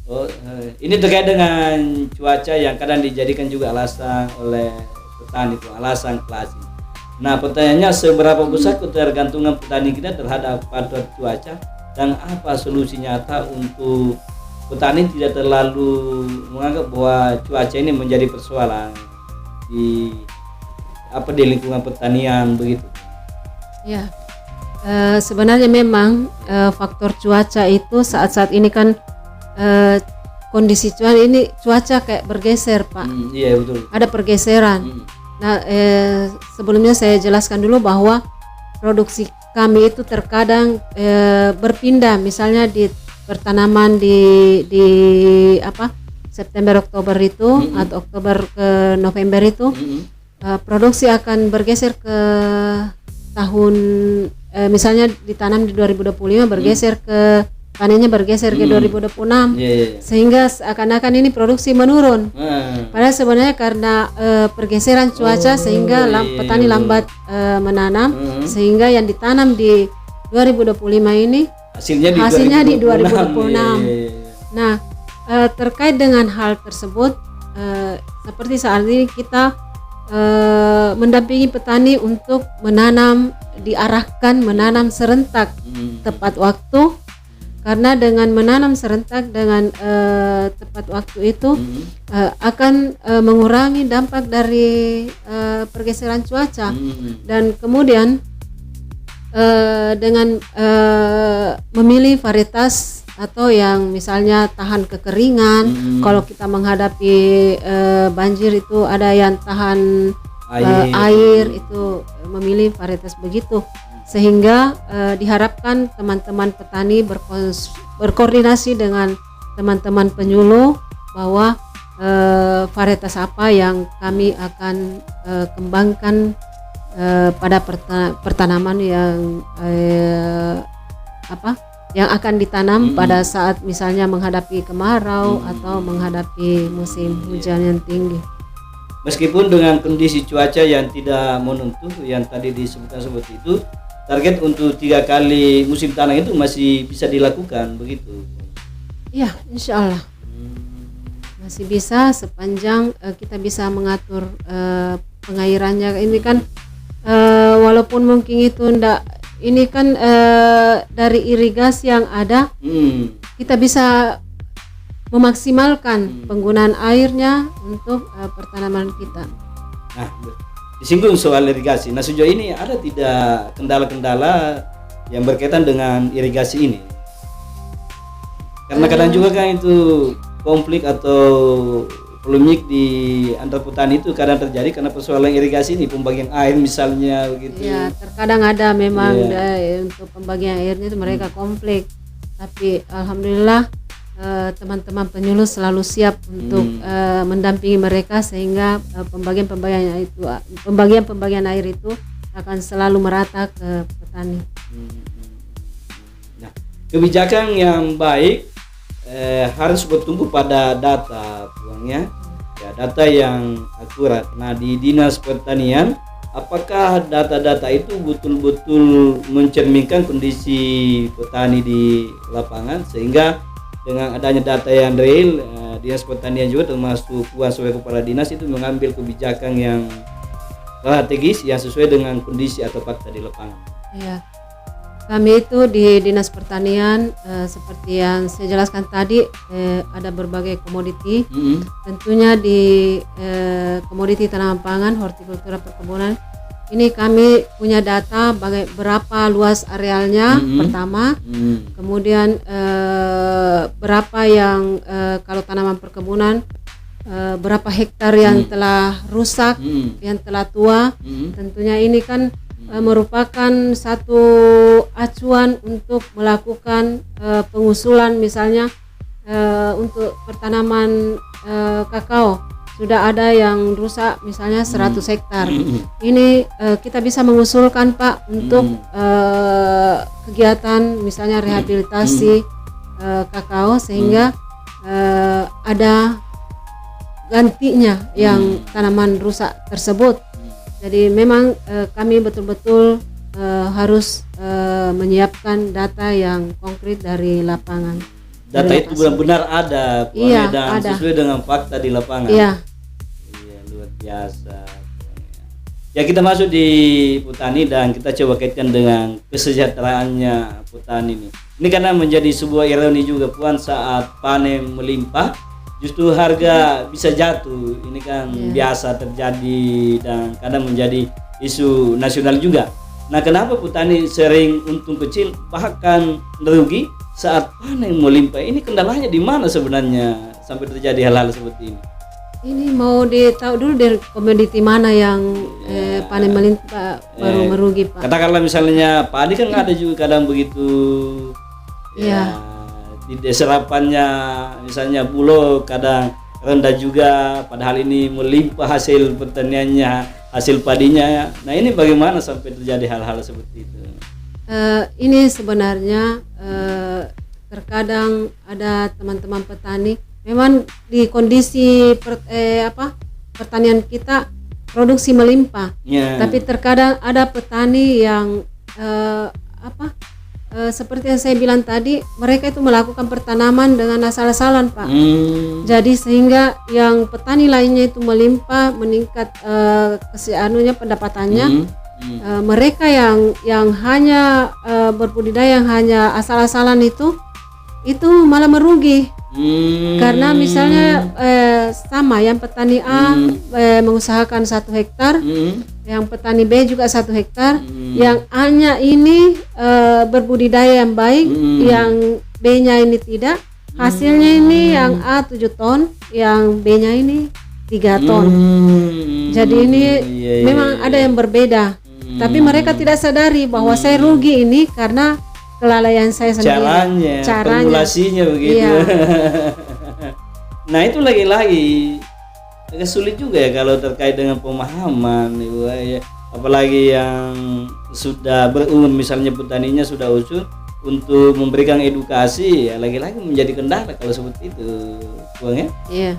Oh, ini terkait dengan cuaca yang kadang dijadikan juga alasan oleh petani, itu alasan klasik. Nah, pertanyaannya, seberapa besar ketergantungan petani kita terhadap faktor cuaca, dan apa solusi nyata untuk petani tidak terlalu menganggap bahwa cuaca ini menjadi persoalan di lingkungan pertanian begitu. Ya, sebenarnya memang faktor cuaca itu saat-saat ini kan kondisi cuaca kayak bergeser, Pak. Iya betul. Ada pergeseran. Nah, sebelumnya saya jelaskan dulu bahwa produksi kami itu terkadang berpindah, misalnya di pertanaman di September Oktober itu atau Oktober ke November itu produksi akan bergeser ke tahun misalnya ditanam di 2025 bergeser ke panennya bergeser ke 2026 sehingga seakan-akan ini produksi menurun. Padahal sebenarnya karena pergeseran cuaca sehingga petani lambat menanam sehingga yang ditanam di 2025 ini hasilnya di 2026. Nah, terkait dengan hal tersebut seperti saat ini kita mendampingi petani untuk diarahkan menanam serentak tepat waktu, karena dengan menanam serentak dengan tepat waktu itu akan mengurangi dampak dari pergeseran cuaca. Dan kemudian dengan memilih varietas atau yang misalnya tahan kekeringan. Kalau kita menghadapi banjir itu ada yang tahan air, itu memilih varietas begitu, sehingga diharapkan teman-teman petani berkoordinasi dengan teman-teman penyuluh bahwa varietas apa yang kami akan kembangkan pada pertanaman yang akan ditanam pada saat misalnya menghadapi kemarau atau menghadapi musim hujan yang tinggi. Meskipun dengan kondisi cuaca yang tidak menentu yang tadi disebutkan seperti itu, target untuk 3 kali musim tanam itu masih bisa dilakukan begitu? Iya, insya Allah masih bisa sepanjang kita bisa mengatur pengairannya. Ini kan walaupun mungkin itu ini kan dari irigasi yang ada kita bisa memaksimalkan penggunaan airnya untuk pertanaman kita. Nah, disinggung soal irigasi. Nah, sejauh ini ada tidak kendala-kendala yang berkaitan dengan irigasi ini? Karena kadang juga kan itu konflik atau polemik di antar petani itu kadang terjadi karena persoalan irigasi ini, pembagian air misalnya begitu. Ya, terkadang ada memang untuk pembagian airnya itu mereka konflik. Tapi alhamdulillah teman-teman penyuluh selalu siap untuk mendampingi mereka sehingga pembagian air itu akan selalu merata ke petani. Nah, kebijakan yang baik harus bertumbuh pada data, ya, data yang akurat. Nah, di Dinas Pertanian, apakah data-data itu betul-betul mencerminkan kondisi petani di lapangan, sehingga dengan adanya data yang real, Dinas Pertanian juga termasuk sebagai kepala dinas itu mengambil kebijakan yang strategis yang sesuai dengan kondisi atau fakta di lapangan. Iya. Kami itu di Dinas Pertanian seperti yang saya jelaskan tadi, ada berbagai komoditi. Tentunya di komoditi tanaman pangan, hortikultura, perkebunan, ini kami punya data berapa luas arealnya pertama, kemudian berapa yang kalau tanaman perkebunan berapa hektar yang telah rusak, yang telah tua. Tentunya ini kan merupakan satu acuan untuk melakukan pengusulan, misalnya untuk pertanaman kakao sudah ada yang rusak misalnya 100 hektar. Ini kita bisa mengusulkan, Pak, untuk kegiatan misalnya rehabilitasi kakao sehingga ada gantinya yang tanaman rusak tersebut. Jadi memang kami betul-betul harus menyiapkan data yang konkret dari lapangan. Data itu benar-benar ada, dan ada. Sesuai dengan fakta di lapangan. Iya, luar biasa. Ya, kita masuk di petani dan kita coba kaitkan dengan kesejahteraannya petani ini. Ini karena menjadi sebuah ironi juga Puan, saat panen melimpah justru harga bisa jatuh. Ini kan biasa terjadi dan kadang menjadi isu nasional juga. Nah, kenapa petani sering untung kecil bahkan merugi saat panen melimpah? Ini kendalanya di mana sebenarnya sampai terjadi hal-hal seperti ini? Ini mau ditahu dulu dari komoditi mana yang panen melimpah baru merugi, Pak. Katakanlah misalnya padi kan ada juga kadang begitu. Ya, di serapannya misalnya Bulog kadang rendah juga, padahal ini melimpah hasil pertaniannya, hasil padinya. Nah, ini bagaimana sampai terjadi hal-hal seperti itu? Ini sebenarnya terkadang ada teman-teman petani memang di kondisi pertanian kita produksi melimpah, tapi terkadang ada petani yang seperti yang saya bilang tadi, mereka itu melakukan pertanaman dengan asal-asalan, Pak. Jadi sehingga yang petani lainnya itu melimpah, meningkat pendapatannya. Mereka yang hanya berbudidaya yang hanya asal-asalan itu malah merugi. Karena misalnya sama yang petani A mengusahakan 1 hektar, yang petani B juga 1 hektar, yang A-nya ini berbudidaya yang baik, yang B-nya ini tidak. Hasilnya ini yang A 7 ton, yang B-nya ini 3 ton. Jadi ini memang ada yang berbeda. Tapi mereka tidak sadari bahwa saya rugi ini karena kelalaian saya sendiri. Caranya, formulasinya begitu. Iya. Nah, itu lagi-lagi agak sulit juga ya kalau terkait dengan pemahaman, Ibu ya. Apalagi yang sudah berumur, misalnya petaninya sudah usul, untuk memberikan edukasi, ya lagi-lagi menjadi kendala kalau seperti itu, Bang ya. Iya.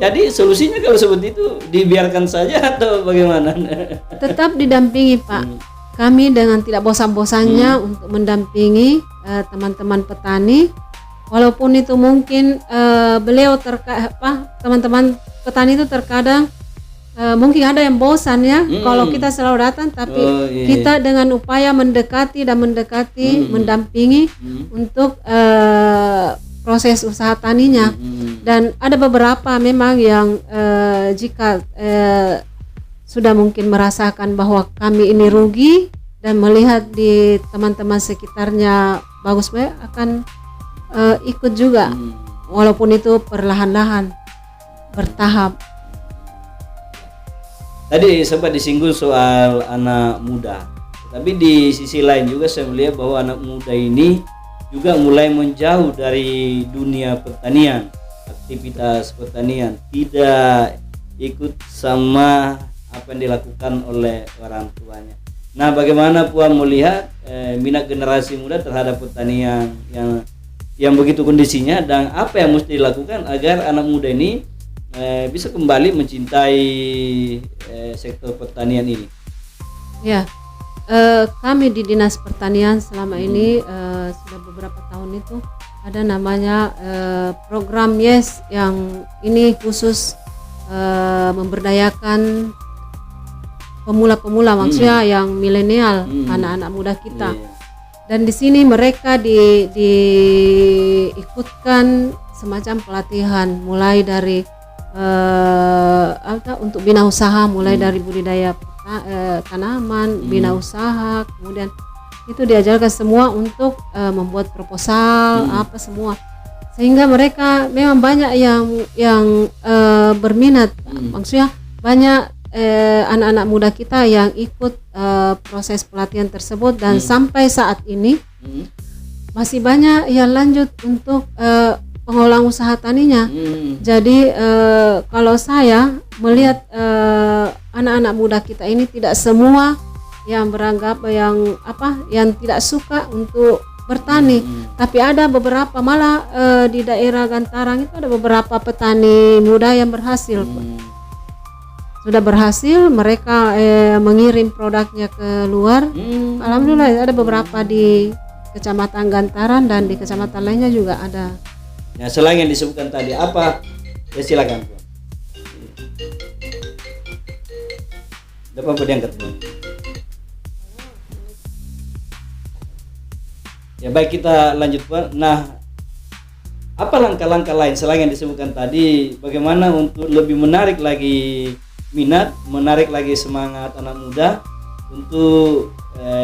Jadi solusinya kalau seperti itu dibiarkan saja atau bagaimana? Tetap didampingi, Pak. Kami dengan tidak bosan-bosannya untuk mendampingi teman-teman petani, walaupun itu mungkin beliau teman-teman petani itu terkadang mungkin ada yang bosan ya kalau kita selalu datang, tapi kita dengan upaya mendekati mendampingi untuk proses usaha taninya. Dan ada beberapa memang yang jika sudah mungkin merasakan bahwa kami ini rugi dan melihat di teman-teman sekitarnya bagus, akan ikut juga, walaupun itu perlahan-lahan, bertahap. Tadi sempat disinggung soal anak muda, tapi di sisi lain juga saya melihat bahwa anak muda ini juga mulai menjauh dari dunia pertanian, aktivitas pertanian, tidak ikut sama apa yang dilakukan oleh orang tuanya. Nah, bagaimana Puan melihat minat generasi muda terhadap pertanian yang begitu kondisinya, dan apa yang mesti dilakukan agar anak muda ini bisa kembali mencintai sektor pertanian ini? Ya, kami di Dinas Pertanian selama ini sudah beberapa tahun itu ada namanya program YES, yang ini khusus memberdayakan pemula-pemula, maksudnya yang milenial, anak-anak muda kita. Dan di sini mereka diikutkan semacam pelatihan, mulai dari untuk bina usaha, mulai dari budidaya tanaman, bina usaha, kemudian itu diajarkan semua untuk membuat proposal, apa semua, sehingga mereka memang banyak yang berminat. Maksudnya banyak anak-anak muda kita yang ikut proses pelatihan tersebut, dan sampai saat ini masih banyak yang lanjut untuk pengolahan usaha taninya. Jadi kalau saya melihat anak-anak muda kita ini tidak semua yang beranggap yang tidak suka untuk bertani, tapi ada beberapa, malah di daerah Gantarang itu ada beberapa petani muda yang berhasil. Sudah berhasil, mereka mengirim produknya ke luar. Alhamdulillah ada beberapa di Kecamatan Gantaran dan di kecamatan lainnya juga ada. Nah, selain yang disebutkan tadi, apa? Ya silakan, Puan. Dapat diangkat, Puan. Ya baik, kita lanjut Pak. Nah, apa langkah-langkah lain selain yang disebutkan tadi, bagaimana untuk lebih menarik lagi minat, menarik lagi semangat anak muda untuk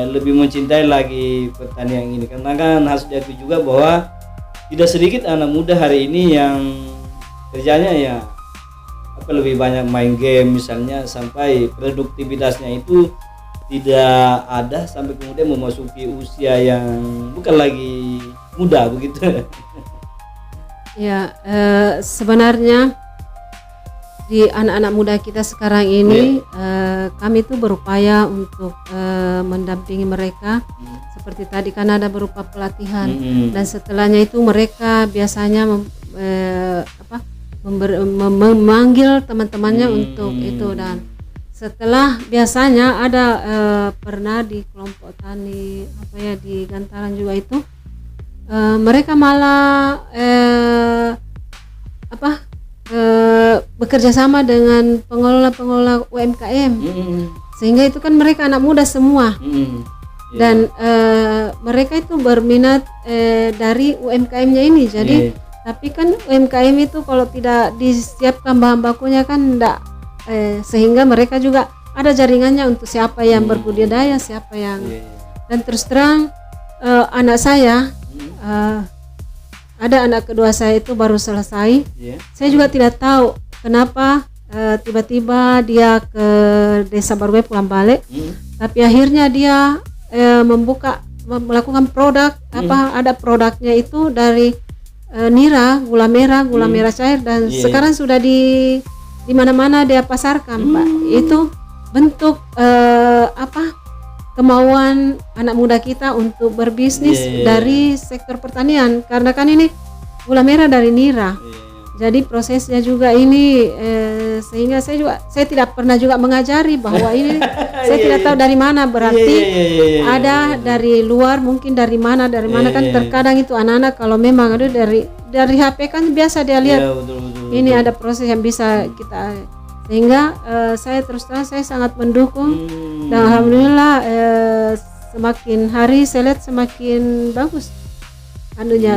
lebih mencintai lagi pertanian ini? Karena kan harus diakui juga bahwa tidak sedikit anak muda hari ini yang kerjanya ya lebih banyak main game misalnya, sampai produktivitasnya itu tidak ada, sampai kemudian memasuki usia yang bukan lagi muda begitu. Ya, sebenarnya di anak-anak muda kita sekarang ini kami tuh berupaya untuk mendampingi mereka. Seperti tadi kan ada berupa pelatihan, dan setelahnya itu mereka biasanya memanggil teman-temannya untuk itu, dan setelah biasanya ada pernah di kelompok tani di Gantaran juga itu mereka malah bekerja sama dengan pengelola UMKM, sehingga itu kan mereka anak muda semua. Dan mereka itu berminat dari UMKM-nya ini. Jadi tapi kan UMKM itu kalau tidak disiapkan bahan bakunya kan enggak, sehingga mereka juga ada jaringannya untuk siapa yang berbudidaya, siapa yang dan terus terang anak saya ada anak kedua saya itu baru selesai. Saya juga tidak tahu kenapa tiba-tiba dia ke Desa Barugai pulang balik, tapi akhirnya dia melakukan produk ada produknya itu dari nira, gula merah cair, dan sekarang sudah di mana-mana dia pasarkan, Pak. Itu bentuk kemauan anak muda kita untuk berbisnis dari sektor pertanian, karena kan ini gula merah dari nira. Jadi prosesnya juga ini sehingga saya tidak pernah juga mengajari bahwa ini saya tidak tahu dari mana, berarti ada dari luar, mungkin dari mana kan terkadang itu anak-anak kalau memang ada dari HP kan biasa dia lihat ini ada proses yang bisa kita, sehingga saya terus terang saya sangat mendukung, dan alhamdulillah semakin hari saya lihat semakin bagus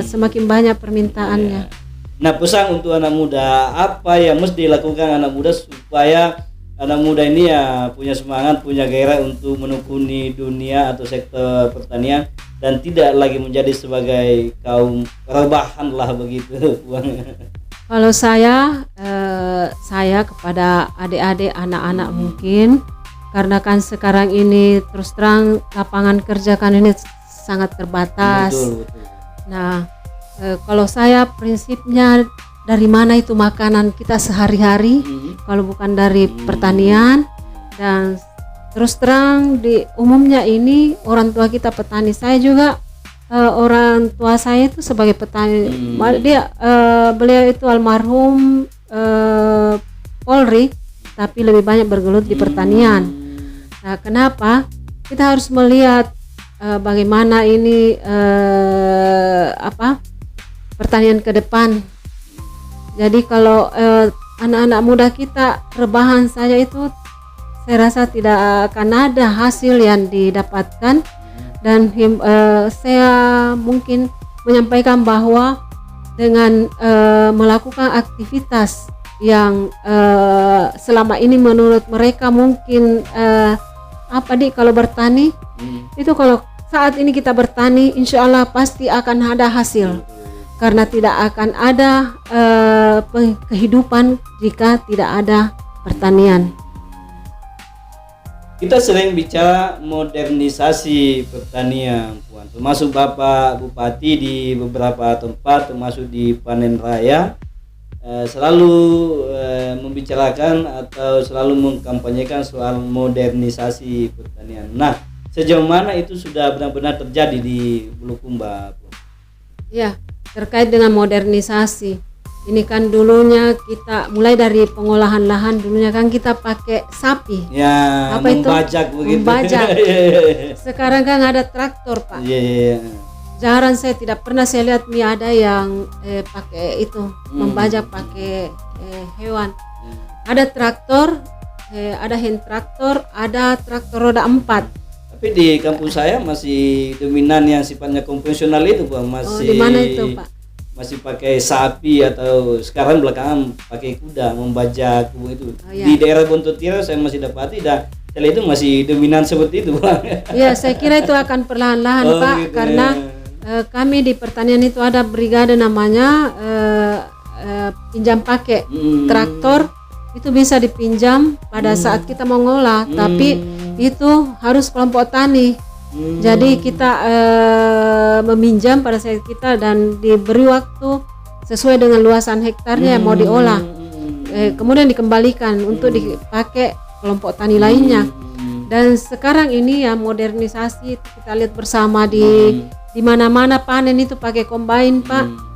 semakin banyak permintaannya. Nah, pesan untuk anak muda, apa yang mesti dilakukan anak muda supaya anak muda ini ya punya semangat, punya gairah untuk menekuni dunia atau sektor pertanian dan tidak lagi menjadi sebagai kaum rebahan lah begitu. Kalau saya kepada adik-adik, anak-anak mungkin, karena kan sekarang ini terus terang lapangan kerja kan ini sangat terbatas. Betul. Nah, kalau saya prinsipnya dari mana itu makanan kita sehari-hari kalau bukan dari pertanian, dan terus terang di umumnya ini orang tua kita petani. Saya juga orang tua saya itu sebagai petani. Beliau itu almarhum Polri, tapi lebih banyak bergelut di pertanian. Nah, kenapa kita harus melihat bagaimana ini pertanian ke depan. Jadi kalau anak-anak muda kita rebahan saja itu saya rasa tidak akan ada hasil yang didapatkan, dan saya mungkin menyampaikan bahwa dengan melakukan aktivitas yang selama ini menurut mereka mungkin kalau bertani itu, kalau saat ini kita bertani insya Allah pasti akan ada hasil, karena tidak akan ada kehidupan jika tidak ada pertanian. Kita sering bicara modernisasi pertanian, Puan. Termasuk Bapak Bupati di beberapa tempat, termasuk di Panen Raya, selalu membicarakan atau selalu mengkampanyekan soal modernisasi pertanian. Nah, sejauh mana itu sudah benar-benar terjadi di Bulukumba, Puan? Ya, terkait dengan modernisasi. Ini kan dulunya kita mulai dari pengolahan lahan, dulunya kan kita pakai sapi. Ya, membajak begitu. Membajak. Sekarang kan ada traktor, Pak. Jarang, saya tidak pernah saya lihat ada yang pakai itu, membajak pakai hewan. Ada traktor, ada hand traktor, ada traktor roda 4. Tapi di kampus saya masih dominan yang sifatnya konvensional itu Pak, masih di mana itu Pak? masih pakai sapi atau sekarang belakangan pakai kuda membajak itu. iya. Di daerah Bontotiro saya masih dapati dan setelah itu masih dominan seperti itu Pak. Iya, saya kira itu akan perlahan-lahan Pak, gitu karena kami di pertanian itu ada brigade namanya pinjam pakai traktor, itu bisa dipinjam pada saat kita mau ngolah, tapi itu harus kelompok tani. Jadi kita meminjam pada saat kita dan diberi waktu sesuai dengan luasan hektarnya yang mau diolah, kemudian dikembalikan untuk dipakai kelompok tani lainnya. Dan sekarang ini ya modernisasi kita lihat bersama di mana-mana panen itu pakai combine Pak.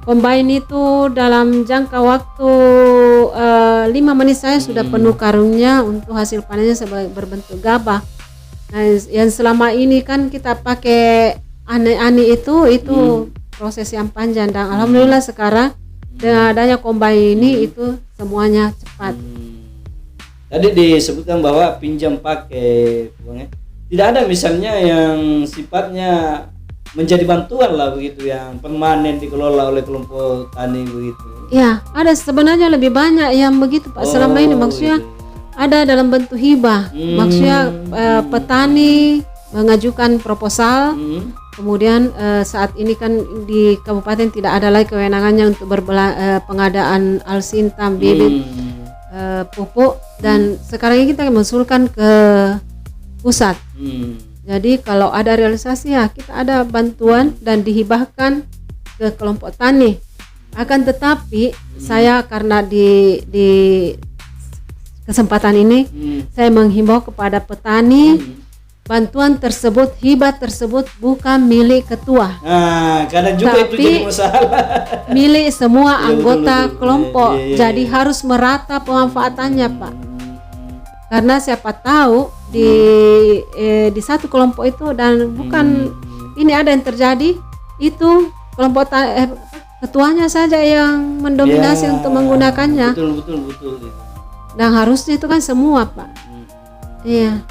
Combine itu dalam jangka waktu 5 menit saya sudah penuh karungnya untuk hasil panennya sebagai berbentuk gabah. Nah, yang selama ini kan kita pakai ane-ane itu proses yang panjang, dan alhamdulillah sekarang dengan adanya combine ini itu semuanya cepat. Tadi disebutkan bahwa pinjam pakai, tidak ada misalnya yang sifatnya menjadi bantuan lah begitu, yang permanen dikelola oleh kelompok tani begitu. Ya, ada sebenarnya lebih banyak yang begitu Pak. Selama ini maksudnya ada dalam bentuk hibah, maksudnya petani mengajukan proposal, kemudian saat ini kan di kabupaten tidak ada lagi kewenangannya untuk pengadaan alsintam, bibit, pupuk, dan sekarang ini kita mengusulkan ke pusat. Jadi kalau ada realisasi ya kita ada bantuan dan dihibahkan ke kelompok tani. Akan tetapi saya karena di kesempatan ini saya menghimbau kepada petani, bantuan tersebut, hibah tersebut bukan milik ketua. Nah, kadang juga itu jadi masalah. Milik semua anggota kelompok. Jadi harus merata pemanfaatannya Pak. Karena siapa tahu di satu kelompok itu dan bukan ini ada yang terjadi itu kelompok ketuanya saja yang mendominasi untuk menggunakannya. Betul. Dan harusnya itu kan semua Pak. Iya.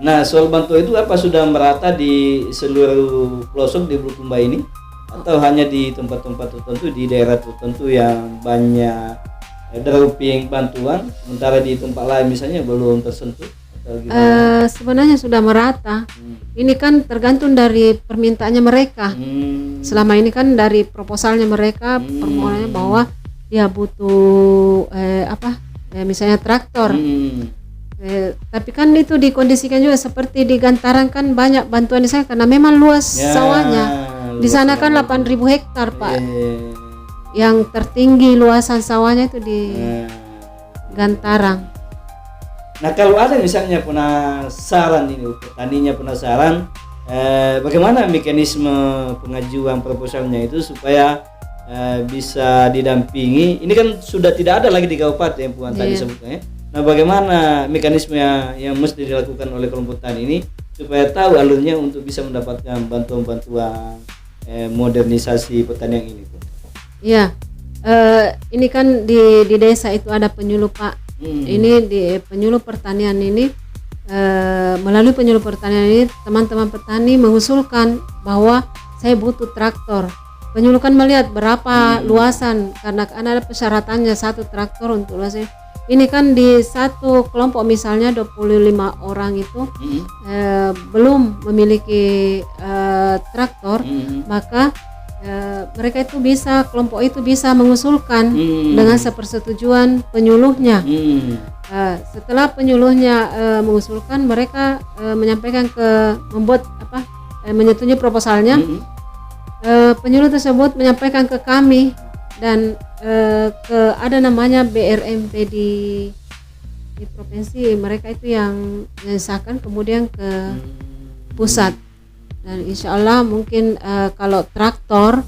Nah, soal bantuan itu apa sudah merata di seluruh pelosok di Bulukumba ini atau hanya di tempat-tempat tertentu di daerah tertentu yang banyak dropping bantuan, sementara di tempat lain misalnya belum tersentuh atau gimana? Sebenarnya sudah merata. Ini kan tergantung dari permintaannya mereka. Selama ini kan dari proposalnya mereka permohonannya bahwa dia butuh misalnya traktor. Tapi kan itu dikondisikan juga seperti di Gantaran kan banyak bantuan di sana karena memang luas sawahnya. Di sana kan 8.000 hektar Pak. Yang tertinggi luasan sawahnya itu di Gantarang. Nah, kalau ada misalnya penasaran ini, petaninya penasaran, bagaimana mekanisme pengajuan proposalnya itu supaya bisa didampingi? Ini kan sudah tidak ada lagi di kabupaten Puan tadi sebutnya. Nah, bagaimana mekanisme yang mesti dilakukan oleh kelompok tani ini supaya tahu alurnya untuk bisa mendapatkan bantuan-bantuan modernisasi pertanian ini? Iya, ini kan di desa itu ada penyuluh Pak. Ini di penyuluh pertanian ini, melalui penyuluh pertanian ini teman-teman petani mengusulkan bahwa saya butuh traktor. Penyuluh kan melihat berapa luasan karena ada persyaratannya satu traktor untuk luasan. Ini kan di satu kelompok misalnya 25 orang itu belum memiliki traktor, maka mereka itu bisa, kelompok itu bisa mengusulkan dengan sepersetujuan penyuluhnya. Setelah penyuluhnya mengusulkan, mereka menyampaikan menyetujui proposalnya. Penyuluh tersebut menyampaikan ke kami dan ada namanya BRMP di provinsi, mereka itu yang mengesahkan kemudian ke pusat. Dan insya Allah mungkin kalau traktor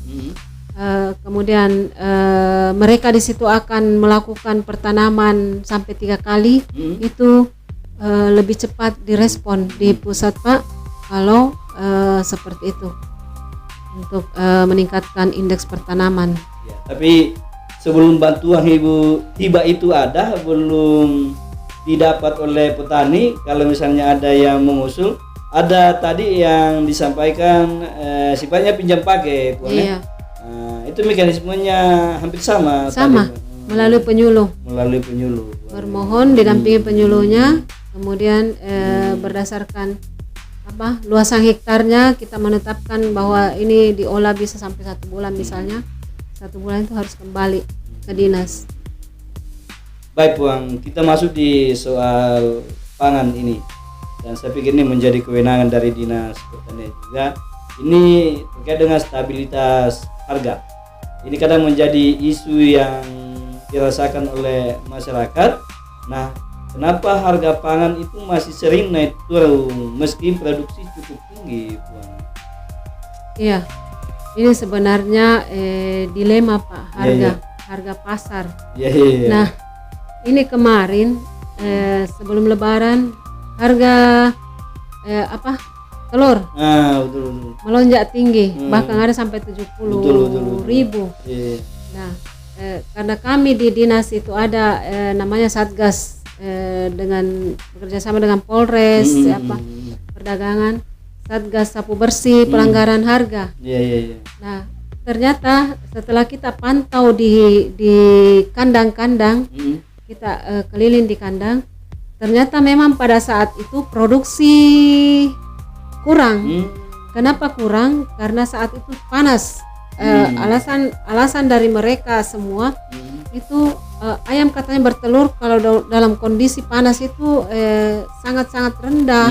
kemudian mereka di situ akan melakukan pertanaman sampai 3 kali, itu lebih cepat direspon di pusat Pak kalau seperti itu untuk meningkatkan indeks pertanaman. Ya, tapi sebelum bantuan hibah itu ada, belum didapat oleh petani. Kalau misalnya ada yang mengusul, ada tadi yang disampaikan sifatnya pinjam pakai, Puan, ya? Iya. Itu mekanismenya hampir sama. Sama, tadi. melalui penyuluh. Melalui penyuluh. Bermohon didampingi penyuluhnya, kemudian berdasarkan luasan hektarnya kita menetapkan bahwa ini diolah bisa sampai 1 bulan misalnya. 1 bulan itu harus kembali ke dinas. Baik Puan, kita masuk di soal pangan ini, dan saya pikir ini menjadi kewenangan dari Dinas Pertanian juga. Ini terkait dengan stabilitas harga. Ini kadang menjadi isu yang dirasakan oleh masyarakat. Nah, kenapa harga pangan itu masih sering naik turun meski produksi cukup tinggi, Puan? Iya, ini sebenarnya dilema Pak, harga pasar. Iya. Nah, ini kemarin sebelum Lebaran harga telur Betul. melonjak tinggi, bahkan ada sampai 70.000. Iya. Nah, karena kami di dinas itu ada namanya Satgas dengan bekerjasama dengan Polres, perdagangan, Satgas sapu bersih pelanggaran harga. Iya. Nah, ternyata setelah kita pantau di kandang-kandang, kita keliling di kandang, ternyata memang pada saat itu produksi kurang. Kenapa kurang? Karena saat itu panas. Alasan dari mereka semua itu ayam katanya bertelur kalau dalam kondisi panas itu sangat-sangat rendah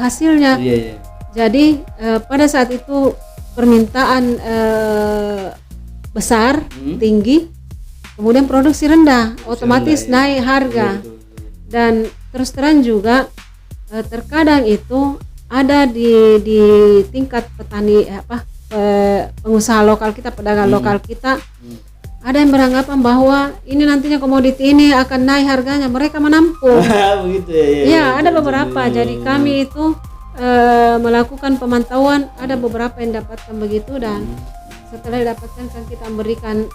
hasilnya. Iya. Jadi pada saat itu permintaan besar, tinggi, kemudian produksi rendah, otomatis naik harga. Dan terus terang juga terkadang itu ada di tingkat petani pengusaha lokal kita, pedagang lokal kita, ada yang beranggapan bahwa ini nantinya komoditi ini akan naik harganya, mereka menampung. Begitu ya. Ya, ada beberapa. Jadi kami itu melakukan pemantauan, ada beberapa yang dapatkan begitu, dan setelah didapatkan kan kita memberikan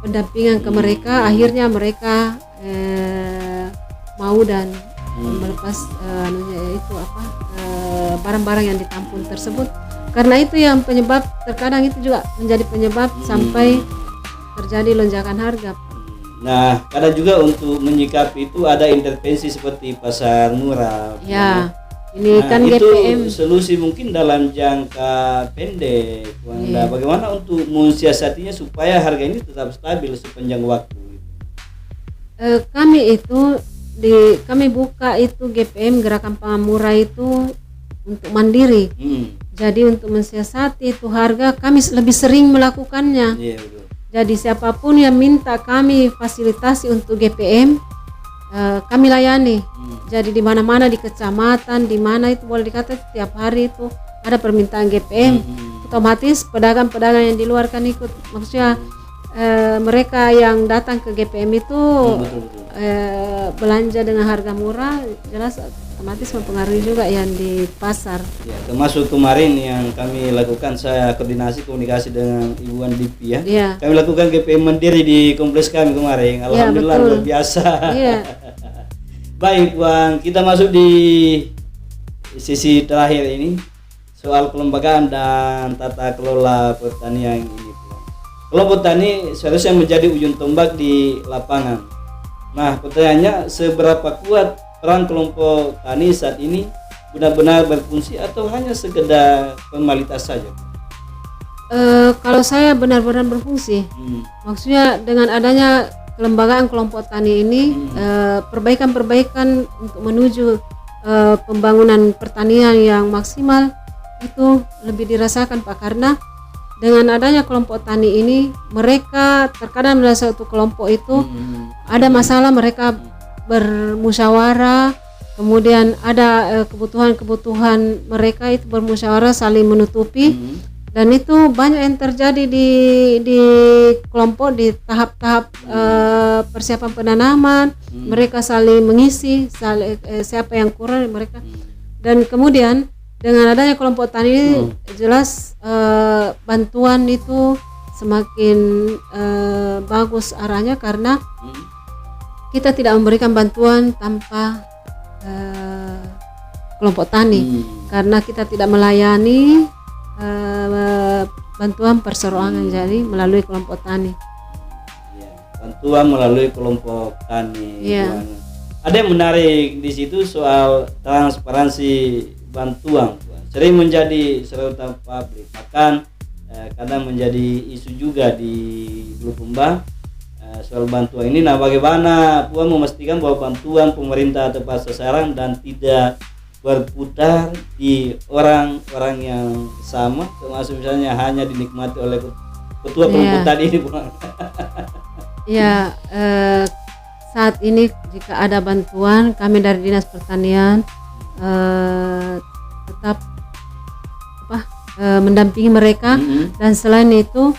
pendampingan ke mereka. Akhirnya mereka mau dan melepas barang-barang yang ditampung tersebut. Karena itu yang penyebab, terkadang itu juga menjadi penyebab sampai terjadi lonjakan harga. Nah, kadang juga untuk menyikapi itu ada intervensi seperti pasar murah. Ya, ini kan itu GPM. solusi mungkin dalam jangka pendek. Nah, bagaimana untuk mensiasatinya supaya harga ini tetap stabil sepanjang waktu? Kami buka itu GPM, Gerakan Pangan Murah itu untuk mandiri. Jadi untuk mensiasati itu harga kami lebih sering melakukannya. Iya, betul. Jadi siapapun yang minta kami fasilitasi untuk GPM, kami layani. Jadi di mana-mana di kecamatan, di mana itu boleh dikatakan setiap hari itu ada permintaan GPM. Otomatis pedagang-pedagang yang di luar kan ikut. Maksudnya mereka yang datang ke GPM itu belanja dengan harga murah, jelas otomatis mempengaruhi juga yang di pasar. Ya, termasuk kemarin yang kami lakukan, saya koordinasi komunikasi dengan Ibu Andipi ya. Iya. Kami lakukan GPM mandiri di kompleks kami kemarin. Alhamdulillah, betul. luar biasa. Iya. Baik, Bang, kita masuk di sisi terakhir ini, soal kelembagaan dan tata kelola pertanian ini. Kelompok tani seharusnya menjadi ujung tombak di lapangan. Nah, pertanyaannya, seberapa kuat peran kelompok tani saat ini benar-benar berfungsi atau hanya sekedar formalitas saja? Kalau saya benar-benar berfungsi, maksudnya dengan adanya kelembagaan kelompok tani ini, perbaikan-perbaikan untuk menuju pembangunan pertanian yang maksimal itu lebih dirasakan Pak, karena dengan adanya kelompok tani ini, mereka terkadang dalam satu kelompok itu ada masalah, mereka bermusyawarah, kemudian ada kebutuhan-kebutuhan mereka itu bermusyawarah saling menutupi, dan itu banyak yang terjadi di kelompok di tahap-tahap persiapan penanaman, mereka saling mengisi, siapa yang kurang mereka, dan kemudian dengan adanya kelompok tani ini jelas bantuan itu semakin bagus arahnya karena Hmm. kita tidak memberikan bantuan tanpa kelompok tani. Karena kita tidak melayani bantuan perseroangan, jadi melalui kelompok tani. Ya, bantuan melalui kelompok tani. Iya. Tuan. Ada yang menarik di situ soal transparansi bantuan, Tuan. Sering menjadi sorotan publik, bahkan kadang menjadi isu juga di Bulukumba soal bantuan ini. Nah, bagaimana Puan memastikan bahwa bantuan pemerintah tepat sasaran dan tidak berputar di orang-orang yang sama, termasuk misalnya hanya dinikmati oleh ketua kelompok tadi ini, Puan? Ya, saat ini jika ada bantuan, kami dari Dinas Pertanian tetap mendampingi mereka. Dan selain itu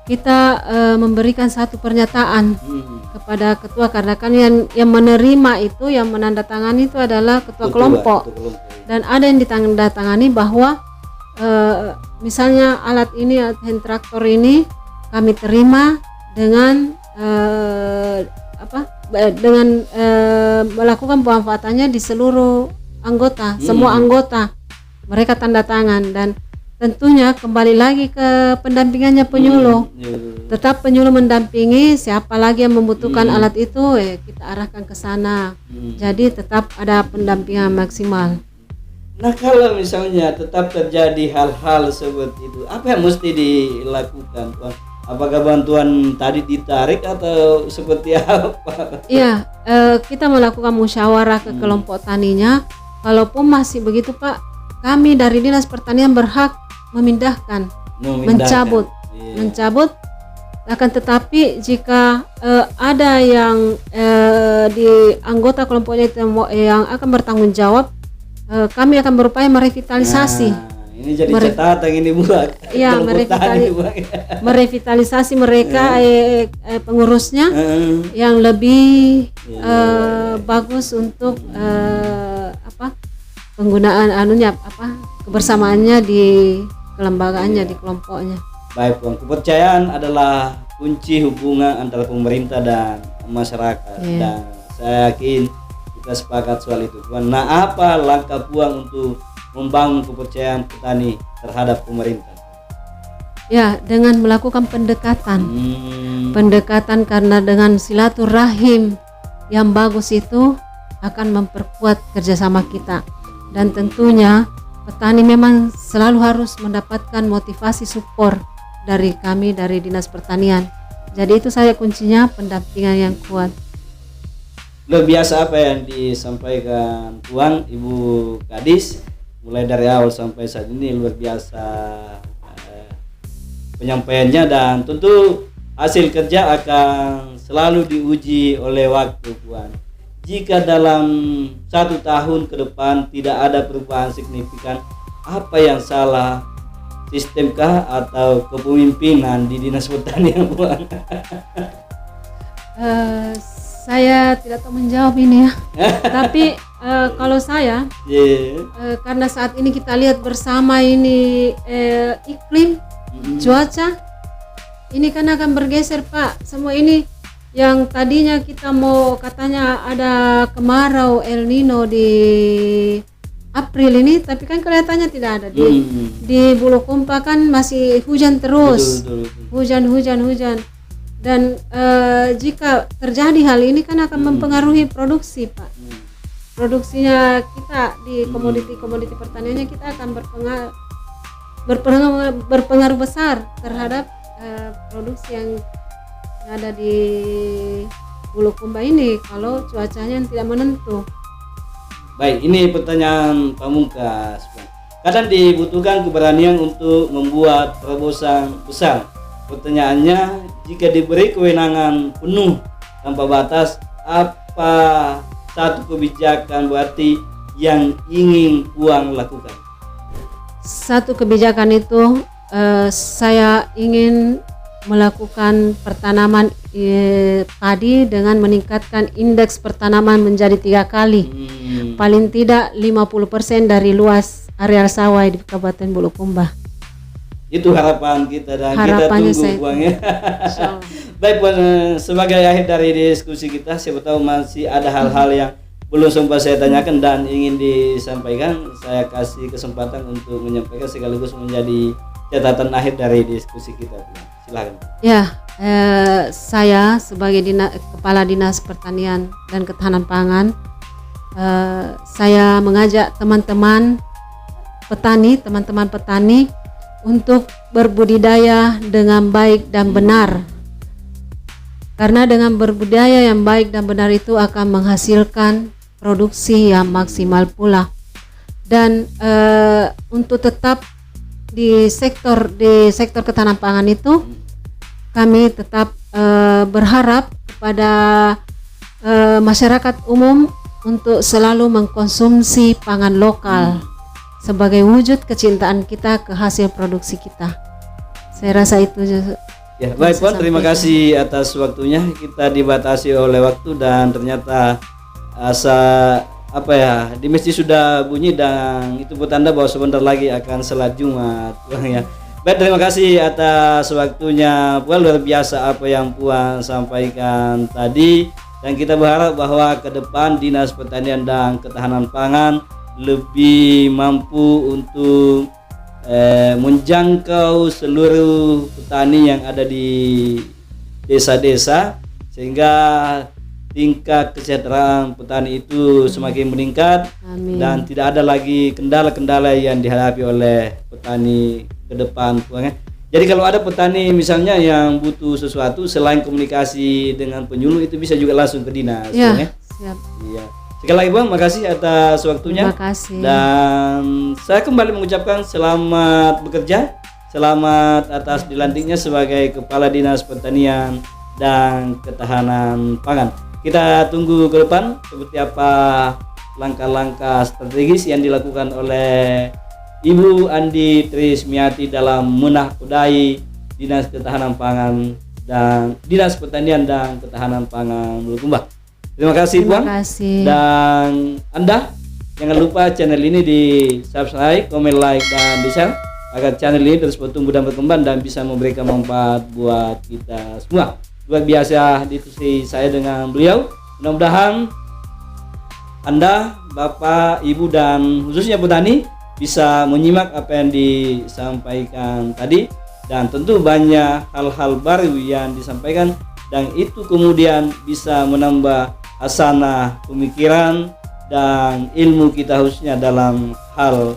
kita memberikan satu pernyataan kepada ketua, karena kan yang menerima itu, yang menandatangani itu adalah ketua kelompok. Dan ada yang ditandatangani bahwa misalnya alat ini, hand traktor ini kami terima dengan melakukan pemanfaatannya di seluruh anggota, semua anggota mereka tanda tangan. Dan tentunya kembali lagi ke pendampingannya penyuluh. Tetap penyuluh mendampingi, siapa lagi yang membutuhkan alat itu kita arahkan ke sana. Jadi tetap ada pendampingan maksimal. Nah, kalau misalnya tetap terjadi hal-hal seperti itu, apa yang mesti dilakukan, Puan? Apakah bantuan tadi ditarik atau seperti apa? Iya, kita melakukan musyawarah ke kelompok taninya. Kalaupun masih begitu, Pak, kami dari Dinas Pertanian berhak memindahkan. Mencabut. Akan tetapi jika ada yang di anggota kelompoknya itu yang akan bertanggung jawab, kami akan berupaya merevitalisasi. Ini jadi catatan ini, buat. Iya, merevitalisasi mereka pengurusnya yang lebih bagus untuk penggunaan kebersamaannya di kelembagaannya, di kelompoknya. Baik, Puan. Kepercayaan adalah kunci hubungan antara pemerintah dan masyarakat. Dan saya yakin kita sepakat soal itu, Puan. Nah, apa langkah Puan untuk membangun kepercayaan petani terhadap pemerintah? Ya, dengan melakukan pendekatan. Pendekatan, karena dengan silaturahim yang bagus itu akan memperkuat kerjasama kita. Dan tentunya petani memang selalu harus mendapatkan motivasi support dari kami dari Dinas Pertanian. Jadi itu saya kuncinya, pendampingan yang kuat. Luar biasa apa yang disampaikan Puan, Ibu Kadis, mulai dari awal sampai saat ini luar biasa penyampaiannya. Dan tentu hasil kerja akan selalu diuji oleh waktu, Puan. Jika dalam 1 tahun ke depan tidak ada perubahan signifikan, apa yang salah? Sistemkah atau kepemimpinan di Dinas Pertanian, Puan? Saya tidak tahu menjawab ini ya. Tapi kalau saya, karena saat ini kita lihat bersama ini iklim, cuaca, ini kan akan bergeser, Pak. Semua ini yang tadinya kita mau katanya ada kemarau El Nino di April ini, tapi kan kelihatannya tidak ada. Di Bulukumba kan masih hujan terus. Hujan. Dan jika terjadi hal ini kan akan mempengaruhi produksi, Pak. Produksinya kita di komoditi pertaniannya kita akan berpengaruh besar terhadap produksi yang ada di Bulukumba ini kalau cuacanya tidak menentu. Baik, ini pertanyaan pamungkas. Kadang dibutuhkan keberanian untuk membuat terobosan besar. Pertanyaannya, jika diberi kewenangan penuh tanpa batas, apa satu kebijakan berarti yang ingin Puan lakukan? Satu kebijakan itu saya ingin melakukan pertanaman padi dengan meningkatkan indeks pertanaman menjadi 3 kali. Paling tidak 50% dari luas areal sawah di Kabupaten Bulukumba. Itu harapan kita dan Harapannya kita tunggu saya- Puan ya. Insyaallah. Baik Puan, sebagai akhir dari diskusi kita, siapa tahu masih ada hal-hal yang belum sempat saya tanyakan dan ingin disampaikan. Saya kasih kesempatan untuk menyampaikan sekaligus menjadi catatan akhir dari diskusi kita. Silakan. Ya, saya sebagai Kepala Dinas Pertanian dan Ketahanan Pangan, saya mengajak teman-teman petani untuk berbudidaya dengan baik dan benar. Karena dengan berbudidaya yang baik dan benar itu akan menghasilkan produksi yang maksimal pula. Dan untuk tetap di sektor ketahanan pangan itu, kami tetap berharap kepada masyarakat umum untuk selalu mengkonsumsi pangan lokal sebagai wujud kecintaan kita ke hasil produksi kita. Saya rasa itu. Ya, baik Puan, terima kasih atas waktunya. Kita dibatasi oleh waktu dan ternyata di masjid sudah bunyi dan itu bertanda bahwa sebentar lagi akan salat Jumat, Puan ya. Baik, terima kasih atas waktunya Puan, luar biasa apa yang Puan sampaikan tadi, dan kita berharap bahwa ke depan Dinas Pertanian dan Ketahanan Pangan lebih mampu untuk menjangkau seluruh petani yang ada di desa-desa sehingga tingkat kesejahteraan petani itu semakin meningkat. Amin. Dan tidak ada lagi kendala-kendala yang dihadapi oleh petani ke depan. Jadi kalau ada petani misalnya yang butuh sesuatu selain komunikasi dengan penyuluh, itu bisa juga langsung ke dinas. Ya, ya. siap. Iya. Sekali lagi Bang, makasih atas waktunya. Terima kasih. Dan saya kembali mengucapkan selamat bekerja, selamat atas dilantiknya sebagai Kepala Dinas Pertanian dan Ketahanan Pangan. Kita tunggu ke depan seperti apa langkah-langkah strategis yang dilakukan oleh Ibu Andi Trismiati dalam menakodai Dinas Ketahanan Pangan dan Dinas Pertanian dan Ketahanan Pangan Bulukumba. Terima kasih Terima Bang. kasih. Dan Anda jangan lupa channel ini di subscribe, komen, like, dan di share agar channel ini terus bertumbuh dan berkembang dan bisa memberikan manfaat buat kita semua. Luar biasa diskusi saya dengan beliau. Mudah-mudahan Anda, Bapak, Ibu, dan khususnya petani bisa menyimak apa yang disampaikan tadi, dan tentu banyak hal-hal baru yang disampaikan dan itu kemudian bisa menambah hasanah pemikiran dan ilmu kita khususnya dalam hal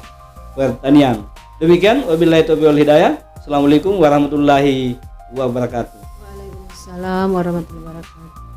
pertanian. Demikian, wabillahi taufiq wal hidayah. Assalamualaikum warahmatullahi wabarakatuh. Waalaikumsalam warahmatullahi wabarakatuh.